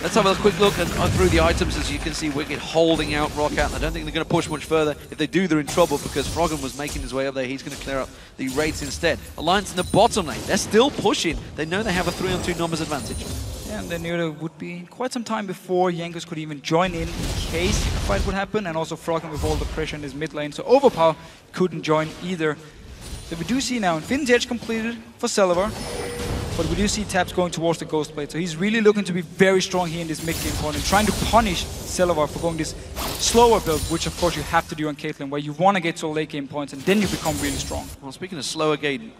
let's have a quick look through the items. As you can see, Wickd holding out Rocket. I don't think they're going to push much further. If they do, they're in trouble because Froggen was making his way up there. He's going to clear up the Wraiths instead. Alliance in the bottom lane. They're still pushing. They know they have a 3-on-2 numbers advantage. Yeah, and they knew there would be quite some time before Jankos could even join in case a fight would happen, and also Froggen with all the pressure in his mid lane, so Overpow couldn't join either. So we do see now Infinity Edge completed for Celaver, but we do see Tabzz going towards the Ghost Blade, so he's really looking to be very strong here in this mid game corner, trying to punish Celaver for going this slower build, which of course you have to do on Caitlyn, where you want to get to late game points and then you become really strong. Well, speaking of slower game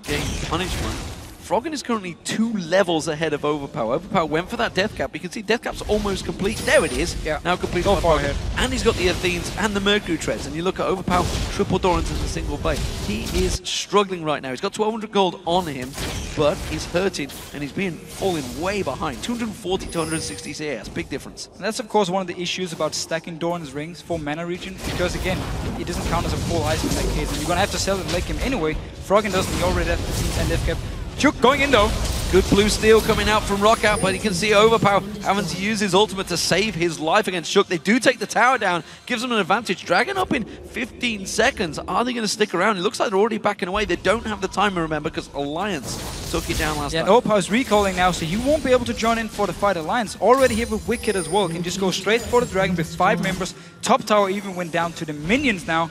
punishment, Froggen is currently 2 levels ahead of Overpow. Overpow went for that death cap. You can see death cap's almost complete. There it is. Yeah. Now complete. Go far ahead. And he's got the Athenes and the Mercury Treads. And you look at Overpow, triple Dorans in a single blade. He is struggling right now. He's got 1,200 gold on him, but he's hurting and he's being falling way behind. 240 to 160 CS. Big difference. And that's of course one of the issues about stacking Doran's rings for mana region, because again, it doesn't count as a full ice in that case. And you're gonna have to sell it late game anyway. Froggen doesn't. He already has 15 death cap. Shook going in though. Good blue steel coming out from Rocket, but you can see Overpow having to use his ultimate to save his life against Shook. They do take the tower down, gives them an advantage. Dragon up in 15 seconds. Are they going to stick around? It looks like they're already backing away. They don't have the timer, remember, because Alliance took it down last time. And Overpow is recalling now, so you won't be able to join in for the fight. Alliance already here with Wickd as well. Can just go straight for the Dragon with 5 members. Top tower even went down to the minions now.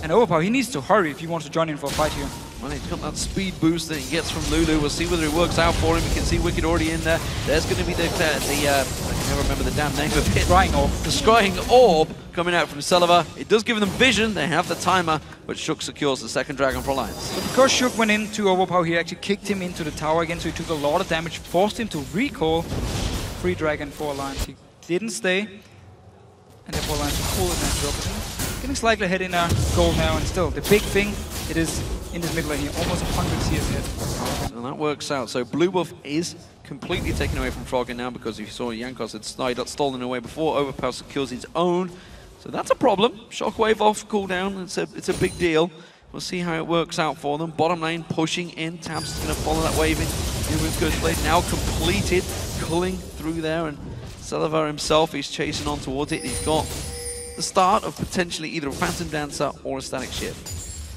And Overpow, he needs to hurry if he wants to join in for a fight here. Well, he's got that speed boost that he gets from Lulu. We'll see whether it works out for him. You can see Wickd already in there. There's going to be the I can never remember the damn name of it. Scrying Orb. The Scrying Orb coming out from Celaver. It does give them vision. They have the timer, but Shook secures the second Dragon for Alliance. But because Shook went into Overpow, he actually kicked him into the tower again, so he took a lot of damage, forced him to recall. Free Dragon for Alliance. He didn't stay, and therefore Alliance will pull it and drop it. Getting slightly ahead in goal now, and still, the big thing, it is in this mid lane here, almost 100 CS ahead. And that works out. So blue buff is completely taken away from Froggen now, because if you saw Jankos had stolen away before, Overpow secures his own. So that's a problem. Shockwave off cooldown, it's a big deal. We'll see how it works out for them. Bottom lane pushing in. Tabzz is going to follow that wave in. With Ghost Blade now completed, culling through there, and Celaver himself is chasing on towards it. He's got the start of potentially either a Phantom Dancer or a Static Shift.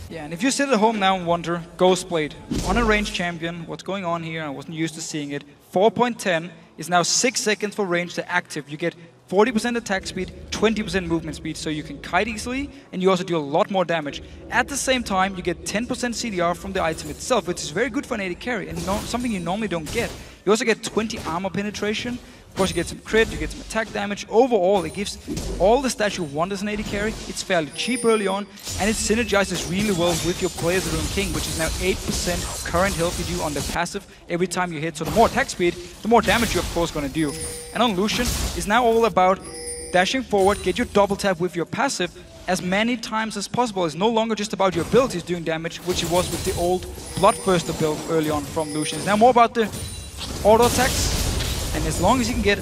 Yeah, and if you sit at home now and wonder, Ghost Blade, on a range champion, what's going on here? I wasn't used to seeing it. 4.10 is now 6 seconds for range to active. You get 40% attack speed, 20% movement speed, so you can kite easily, and you also do a lot more damage. At the same time, you get 10% CDR from the item itself, which is very good for an AD carry, and something you normally don't get. You also get 20 armor penetration. Of course, you get some crit, you get some attack damage. Overall, it gives all the stats you want as an AD carry. It's fairly cheap early on, and it synergizes really well with your Player's Rune King, which is now 8% current health you do on the passive every time you hit. So the more attack speed, the more damage you're of course going to do. And on Lucian, it's now all about dashing forward, get your double tap with your passive as many times as possible. It's no longer just about your abilities doing damage, which it was with the old Bloodthirster build early on from Lucian. It's now more about the auto attacks. And as long as you can get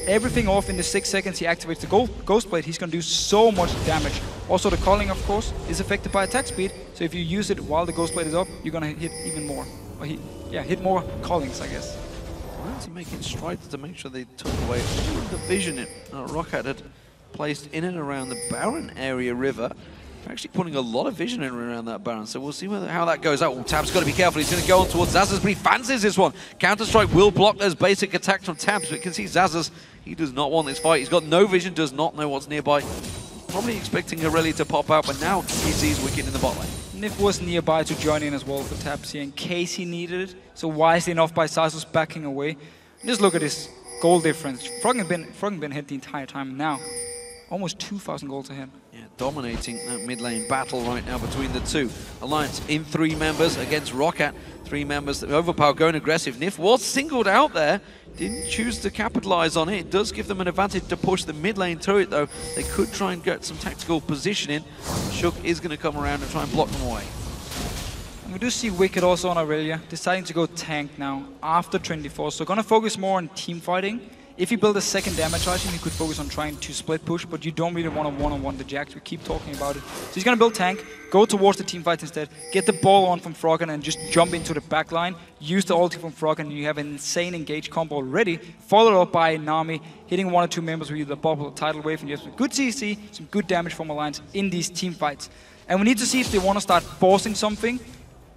everything off in the 6 seconds he activates the Ghost Blade, he's going to do so much damage. Also, the calling, of course, is affected by attack speed, so if you use it while the Ghost Blade is up, you're going to hit even more. Or hit more callings, I guess. Alliance are making strides to make sure they took away the vision ROC had placed in and around the Baron area river. They're actually putting a lot of vision in and around that Baron, so we'll see how that goes out. Tabzz got to be careful. He's going to go on towards Xaxus, but he fancies this one. Counter-Strike will block those basic attacks from Tabzz, but you can see Xaxus, he does not want this fight. He's got no vision, does not know what's nearby. Probably expecting Irelia to pop out, but now he sees Wickd in the bot lane. Nif was nearby to join in as well for Tabzz here in case he needed it, so wisely enough by Xaxus backing away. Just look at this goal difference. Froggen been ahead the entire time now. Almost 2,000 goals ahead. Yeah, dominating that mid lane battle right now between the two. Alliance in 3 members against ROC. 3 members. Overpow going aggressive. Nif was singled out there. Didn't choose to capitalize on it. It does give them an advantage to push the mid lane turret though. They could try and get some tactical positioning. Shook is going to come around and try and block them away. And we do see Wickd also on Irelia, deciding to go tank now after 24. So going to focus more on team fighting. If you build a second damage item, you could focus on trying to split push, but you don't really want to one-on-one the Jax. We keep talking about it. So he's going to build tank, go towards the team fight instead, get the ball on from Froggen and just jump into the back line, use the ulti from Froggen, and you have an insane engage combo already, followed up by Nami, hitting 1 or 2 members with either bubble or tidal wave, and you have some good CC, some good damage from Alliance in these team fights. And we need to see if they want to start forcing something,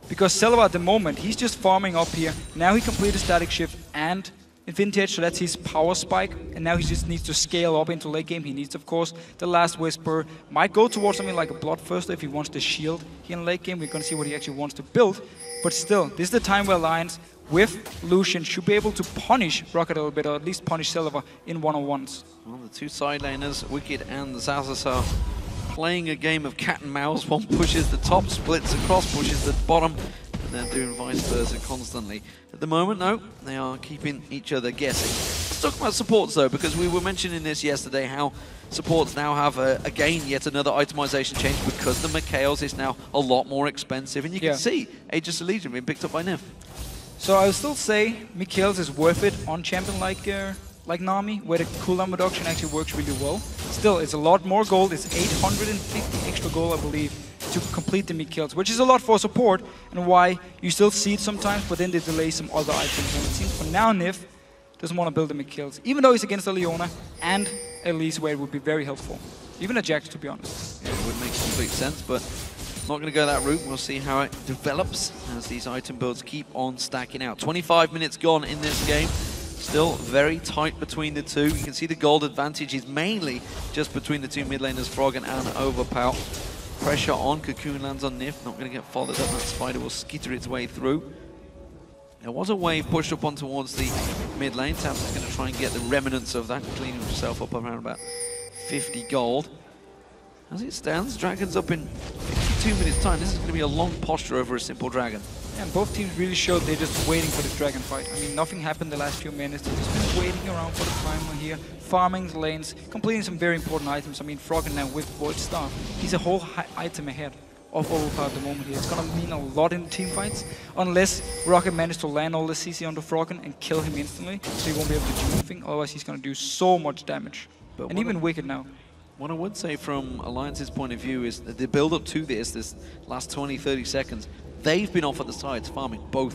because Celaver at the moment, he's just farming up here. Now he completed Static Shift and Infinity Edge, so that's his power spike, and now he just needs to scale up into late game. He needs, of course, the Last Whisper. Might go towards something like a Bloodthirster if he wants the shield here in late game. We're going to see what he actually wants to build. But still, this is the time where Alliance with Lucian should be able to punish ROC a little bit, or at least punish Celaver in one-on-ones. Well, the 2 side laners, Wickd and Xaxus, are playing a game of cat and mouse. One pushes the top, splits across, pushes the bottom, and they're doing vice versa constantly. At the moment, no, they are keeping each other guessing. Let's talk about supports though, because we were mentioning this yesterday, how supports now have, again, yet another itemization change because the Mikhails is now a lot more expensive, and you can see Aegis Legion being picked up by Nif. So I would still say Mikhails is worth it on champion like Nami, where the cooldown reduction actually works really well. Still, it's a lot more gold. It's 850 extra gold, I believe, to complete the Mikhails, which is a lot for support, and why you still see it sometimes, but then they delay some other items. And it seems for now Nif doesn't want to build the Mikhails, even though he's against a Leona and Elise, where it would be very helpful. Even a Jax, to be honest. Yeah, it would make complete sense, but not going to go that route. We'll see how it develops as these item builds keep on stacking out. 25 minutes gone in this game. Still very tight between the two. You can see the gold advantage is mainly just between the 2 mid laners, Froggen and Overpow. Pressure on, Cocoon lands on Nif, not going to get followed up. That spider will skitter its way through. There was a wave pushed up on towards the mid lane. Tabzz is going to try and get the remnants of that, cleaning himself up around about 50 gold. As it stands, Dragon's up in 52 minutes time. This is going to be a long posture over a simple Dragon. And both teams really showed they're just waiting for this Dragon fight. I mean, nothing happened the last few minutes. They've just been waiting around for the timer here, farming the lanes, completing some very important items. I mean, Froggen now with Void Staff, he's a whole item ahead of Overpow at the moment here. It's going to mean a lot in the team fights, unless ROC manages to land all the CC onto Froggen and kill him instantly, so he won't be able to do anything. Otherwise, he's going to do so much damage. And even Wickd now. What I would say from Alliance's point of view is that the build-up to this last 20-30 seconds, they've been off at the sides farming both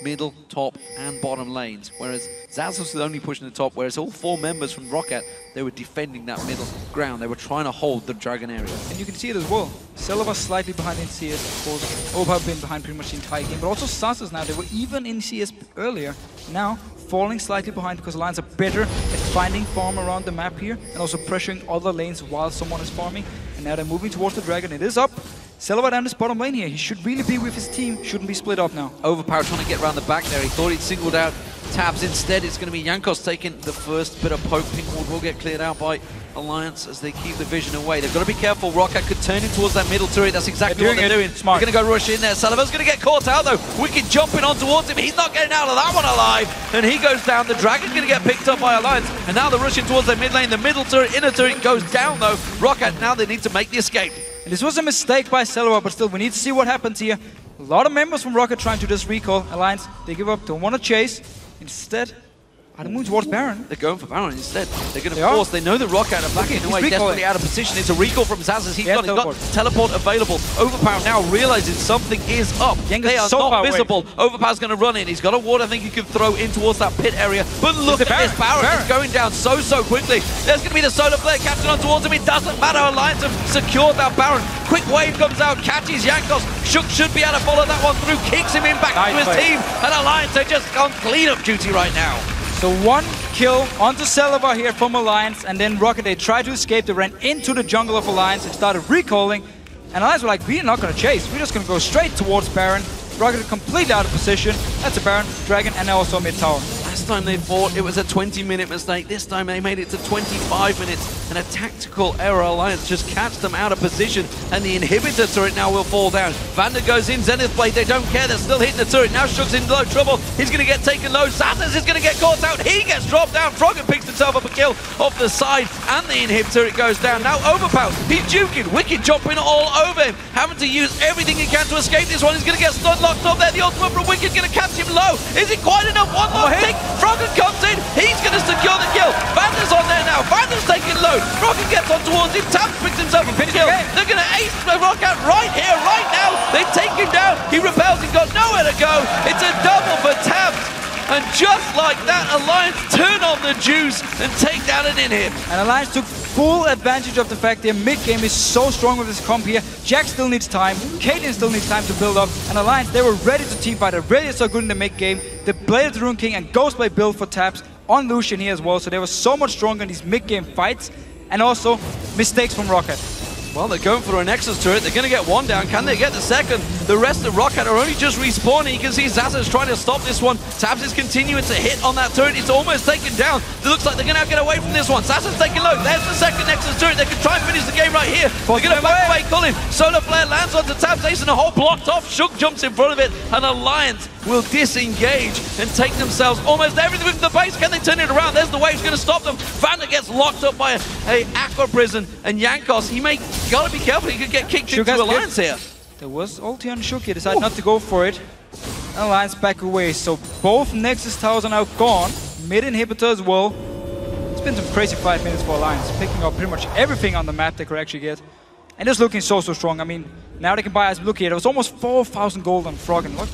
middle, top, and bottom lanes, whereas Xaxus was only pushing the top, whereas all 4 members from ROC, they were defending that middle ground. They were trying to hold the Dragon area. And you can see it as well. Celaver slightly behind in CS, of course. Overpow been behind pretty much the entire game, but also Xaxus now. They were even in CS earlier. Now, falling slightly behind because Alliance are better at finding farm around the map here and also pressuring other lanes while someone is farming. And now they're moving towards the Dragon. It is up. Celaver down this bottom lane here. He should really be with his team. Shouldn't be split up now. Overpower trying to get around the back there. He thought he'd singled out Tabzz. Instead, it's going to be Jankos taking the first bit of poke. Pink ward will get cleared out by Alliance as they keep the vision away. They've got to be careful. ROC could turn in towards that middle turret. That's exactly what they're doing. Smart. They're going to go rush in there. Celaver's going to get caught out though. Wickd jumping on towards him. He's not getting out of that one alive. And he goes down. The Dragon's going to get picked up by Alliance. And now they're rushing towards their mid lane. The middle turret, inner turret goes down though. ROC now they need to make the escape. And this was a mistake by Celaver, but still we need to see what happens here. A lot of members from ROC trying to just recall Alliance. They give up, don't want to chase. Instead, Are they moving towards Baron? They're going for Baron instead. They're going to force. They know the rock out of backing away, desperately out of position. It's a recall from Xaxus. He's got teleport available. Overpow now realizes something is up. They are not visible. Overpow's going to run in. He's got a ward I think he can throw in towards that pit area. But look at this Baron. It's going down so quickly. There's going to be the solar flare catching on towards him. It doesn't matter. Alliance have secured that Baron. Quick wave comes out, catches Jankos. Shook should be able to follow that one through, kicks him in back to his team. And Alliance are just on cleanup duty right now. So 1 kill onto Celaver here from Alliance, and then Rocket, they tried to escape. They ran into the jungle of Alliance and started recalling. And Alliance were like, we're not going to chase. We're just going to go straight towards Baron. Rocket completely out of position. That's a Baron, Dragon, and also mid tower. Last time they fought, it was a 20-minute mistake. This time they made it to 25 minutes. And a tactical error. Alliance just catch them out of position. And the inhibitor turret now will fall down. VandeR goes in, Zenith Blade, they don't care. They're still hitting the turret. Now Shook's in low trouble. He's going to get taken low. Xaxus is going to get caught out. He gets dropped down. Froggen picks himself up a kill off the side. And the inhibitor, it goes down. Now Overpow, he's juking. Wickd jumping all over him. Having to use everything he can to escape this one. He's going to get stun locked up there. The ultimate from Wickd going to catch him low. Is it quite enough? One more hit. Froggen comes in. He's going to secure the kill. VandeR's on there now. VandeR's taking low. Froggen gets on towards him. Tabzz picks himself up a kill. They're going to ace the rock out right here, right now. They take him down. He repels. He's got nowhere to go. It's a double for Tabzz. And just like that, Alliance turn on the juice and take down an inhib. And Alliance took full advantage of the fact their mid-game is so strong with this comp here. Jax still needs time, Caitlyn still needs time to build up, and Alliance, they were ready to teamfight. They're really so good in the mid-game. They Blade the Rune King and Ghostblade build for Tabzz on Lucian here as well, so they were so much stronger in these mid-game fights, and also mistakes from Rocket. Well, they're going for a Nexus turret. They're going to get one down. Can they get the second? The rest of Rocket are only just respawning. You can see Xaxus trying to stop this one. Tabzz is continuing to hit on that turret. It's almost taken down. It looks like they're going to get away from this one. Xaxus taking low. There's the second Nexus turret. They can try and finish the game right here. They're going to back away, Cullen. Solar Flare lands onto Tabzz, ace and a hole blocked off. Shook jumps in front of it. And Alliance will disengage and take themselves almost everything from the base. Can they turn it around? There's the wave's going to stop them. VandeR gets locked up by a Aqua Prison. And Jankos, he may gotta be careful. He could get kicked into Alliance here. There was ulti on Shook. He decided not to go for it. And Alliance back away. So both Nexus towers are now gone. Mid inhibitor as well. It's been some crazy 5 minutes for Alliance, picking up pretty much everything on the map they could actually get. And just looking so strong. I mean, now they can buy, as look here, there was almost 4,000 gold on Froggen. Look,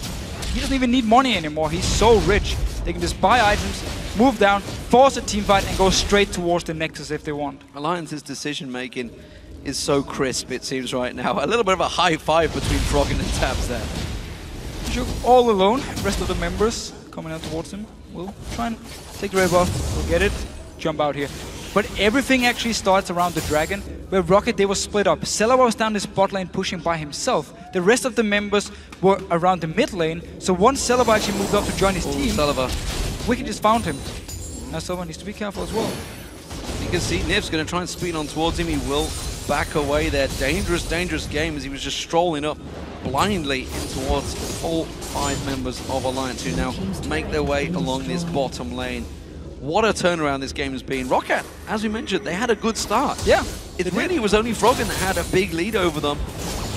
he doesn't even need money anymore. He's so rich. They can just buy items, move down, force a team fight, and go straight towards the Nexus if they want. Alliance's decision making is so crisp, it seems right now. A little bit of a high five between Froggen and Tabzz there. Shook all alone. The rest of the members coming out towards him will try and take the red buff. We'll get it. Jump out here. But everything actually starts around the Dragon, where Rocket, they were split up. Celaver was down the spot lane pushing by himself. The rest of the members were around the mid lane. So once Celaver actually moved up to join his team, Celaver. Wickd just found him. Now Celaver needs to be careful as well. You can see Nif's going to try and speed on towards him. He will back away there. Dangerous, dangerous game as he was just strolling up blindly in towards all 5 members of Alliance who now make their way along this bottom lane. What a turnaround this game has been. Rocket, as we mentioned, they had a good start. Yeah. It really was only Froggen that had a big lead over them.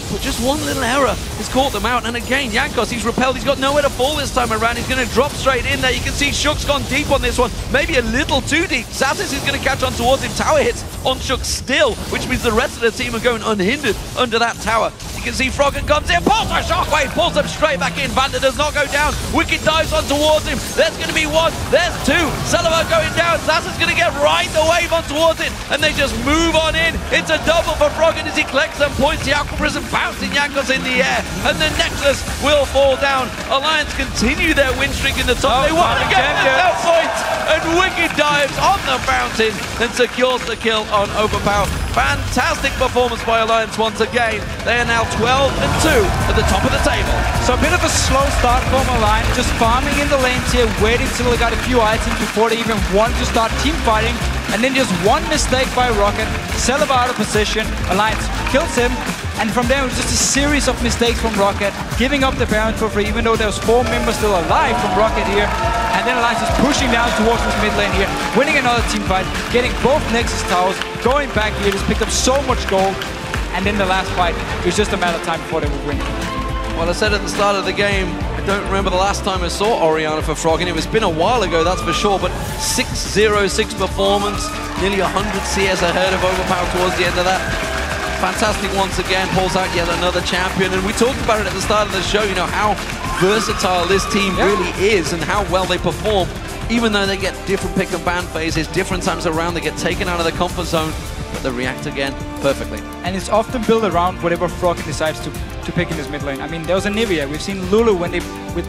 But just one little error has caught them out. And again, Jankos, he's repelled. He's got nowhere to fall this time around. He's going to drop straight in there. You can see Shook's gone deep on this one. Maybe a little too deep. Xaxus is going to catch on towards him. Tower hits on Shook still, which means the rest of the team are going unhindered under that tower. You can see Froggen comes in. Pulls a shockwave. Pulls them straight back in. VandeR does not go down. Wickd dives on towards him. There's going to be 1. There's 2. Celaver going down. Xaxus going to get right the wave on towards it. And they just move on in. It's a double for Froggen as he collects some points. The Aqua Prison bouncing Jankos in the air, and the Nexus will fall down. Alliance continue their win streak in the top. They want to get the top points, and Wickd dives on the fountain and secures the kill on Overpow. Fantastic performance by Alliance once again. They are now 12-2 at the top of the table. So a bit of a slow start from Alliance, just farming in the lanes here, waiting till they got a few items before they even wanted to start team fighting. And then just one mistake by Rocket, Celaver out of position, Alliance kills him, and from there it was just a series of mistakes from Rocket, giving up the Baron for free, even though there was 4 members still alive from Rocket here. And then Alliance is pushing down towards this mid lane here, winning another team fight, getting both Nexus towers, going back here, just picked up so much gold. And then the last fight, it was just a matter of time before they would win. Well, I said at the start of the game, a don't remember the last time I saw Orianna for Froggen. It's been a while ago, that's for sure, but 606 performance, nearly 100 CS ahead of Overpow towards the end of that. Fantastic once again, pulls out yet another champion, and we talked about it at the start of the show, you know, how versatile this team really is and how well they perform, even though they get different pick and ban phases, different times around, they get taken out of the comfort zone, but they react again perfectly. And it's often built around whatever Froggen decides to pick in this mid lane. I mean, there was a Nivea. We've seen Lulu when they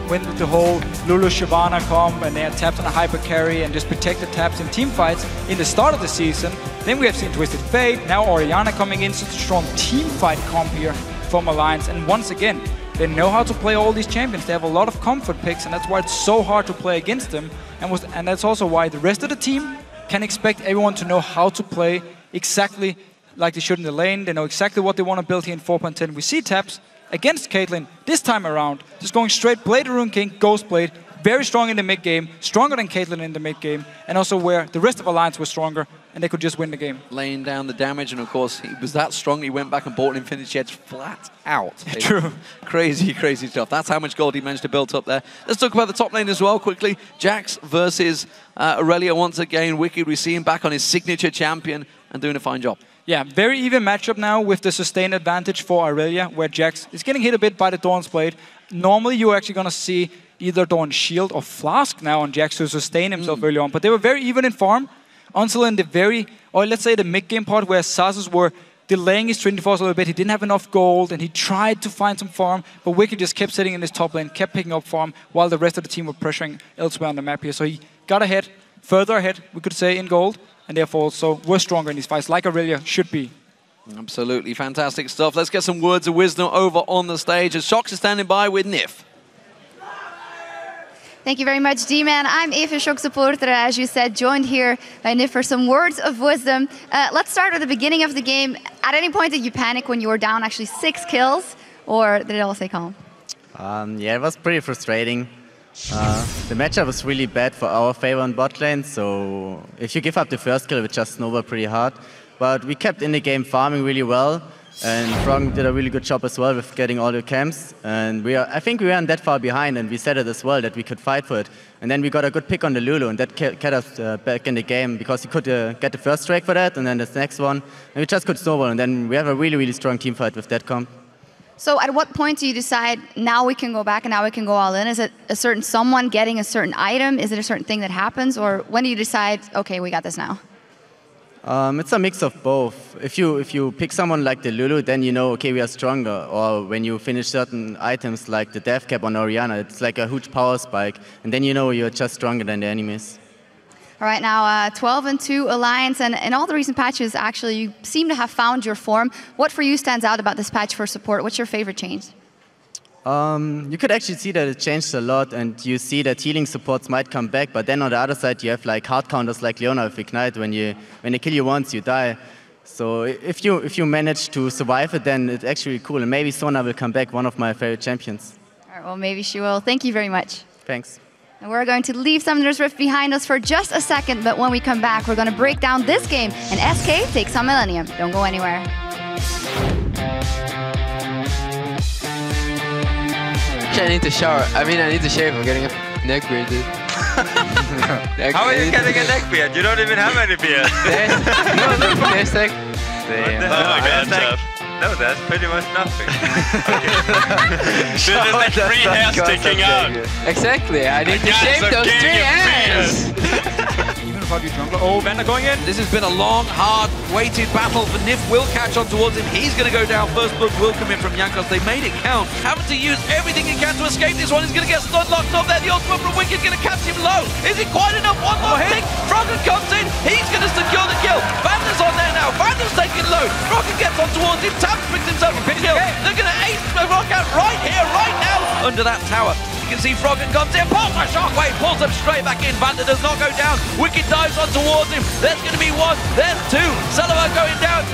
went with the whole Lulu Shyvana comp, and they had Tabzz on a hyper carry and just protected Tabzz in team fights in the start of the season. Then we have seen Twisted Fate, now Orianna coming in, such a strong team fight comp here from Alliance. And once again, they know how to play all these champions. They have a lot of comfort picks, and that's why it's so hard to play against them. And that's also why the rest of the team can expect everyone to know how to play exactly like they should in the lane. They know exactly what they want to build here in 4.10. We see Tabzz against Caitlyn this time around, just going straight Blade Rune King, Ghost Blade, very strong in the mid game, stronger than Caitlyn in the mid game, and also where the rest of Alliance was stronger, and they could just win the game. Laying down the damage, and of course, he was that strong, he went back and bought an Infinity Edge flat out. True. Crazy, crazy stuff. That's how much gold he managed to build up there. Let's talk about the top lane as well, quickly. Jax versus Irelia once again. Wickd, we see him back on his signature champion and doing a fine job. Yeah, very even matchup now with the sustained advantage for Irelia, where Jax is getting hit a bit by the Dawn's Blade. Normally, you're actually going to see either Dawn Shield or Flask now on Jax to sustain himself early on, but they were very even in farm until in the let's say the mid-game part where Xaxus were delaying his Trinity Force a little bit. He didn't have enough gold, and he tried to find some farm, but Wickd just kept sitting in his top lane, kept picking up farm, while the rest of the team were pressuring elsewhere on the map here. So he got ahead, further ahead, we could say, in gold, and therefore also were stronger in these fights, like Irelia should be. Absolutely fantastic stuff. Let's get some words of wisdom over on the stage as Shox is standing by with Nif. Thank you very much, D-Man. I'm Eva, Shox supporter, as you said, joined here by Nif for some words of wisdom. Let's start with the beginning of the game. At any point did you panic when you were down actually 6 kills, or did it all stay calm? Yeah, it was pretty frustrating. The matchup was really bad for our favor on bot lane, so if you give up the first kill, it would just snowball pretty hard. But we kept in the game farming really well, and Froggen did a really good job as well with getting all the camps. And I think we weren't that far behind, and we said it as well that we could fight for it. And then we got a good pick on the Lulu, and that kept us back in the game because we could get the first strike for that, and then the next one, and we just could snowball. And then we have a really, really strong team fight with that comp. So at what point do you decide, now we can go back and now we can go all in? Is it a certain someone getting a certain item? Is it a certain thing that happens? Or when do you decide, okay, we got this now? It's a mix of both. If you pick someone like the Lulu, then you know, okay, we are stronger. Or when you finish certain items like the death cap on Orianna, it's like a huge power spike. And then you know you're just stronger than the enemies. All right, now 12-2 Alliance, and in all the recent patches, actually, you seem to have found your form. What for you stands out about this patch for support? What's your favorite change? You could actually see that it changed a lot, and you see that healing supports might come back, but then on the other side, you have like hard counters like Leona with Ignite. When they kill you once, you die. So if you manage to survive it, then it's actually cool, and maybe Sona will come back, one of my favorite champions. All right, well, maybe she will. Thank you very much. Thanks. And we're going to leave Summoner's Rift behind us for just a second, but when we come back, we're going to break down this game, and SK takes on Millennium. Don't go anywhere. I need to shower. I mean, I need to shave. I'm getting a neck beard, dude. How are you getting a neck beard? You don't even have any beard. There's like... Oh my god, Jeff. No, that's pretty much nothing. There's like 3 hairs sticking out. Exactly, I need to shave those 3 hairs. Even if I do jungler. Oh, VandeR going in. This has been a long, hard, weighted battle. For Nif will catch on towards him. He's going to go down. First blood will come in from Jankos. They made it count. Having to use everything he can to escape this one. He's going to get stun locked up there. The ultimate from Wickd is going to catch him low. Is it quite enough? One more hit. Froggen comes in. He's going to secure the kill. VandeR's on there now. VandeR's taking low. Froggen gets on towards him. Tabzz picks himself a kill. They're going to ace the rock out right here, right now, under that tower. You can see Froggen comes in, pulls a shockwave, pulls him straight back in. VandeR does not go down. Wickd dives on towards him. There's going to be 1, there's 2. Celaver going down.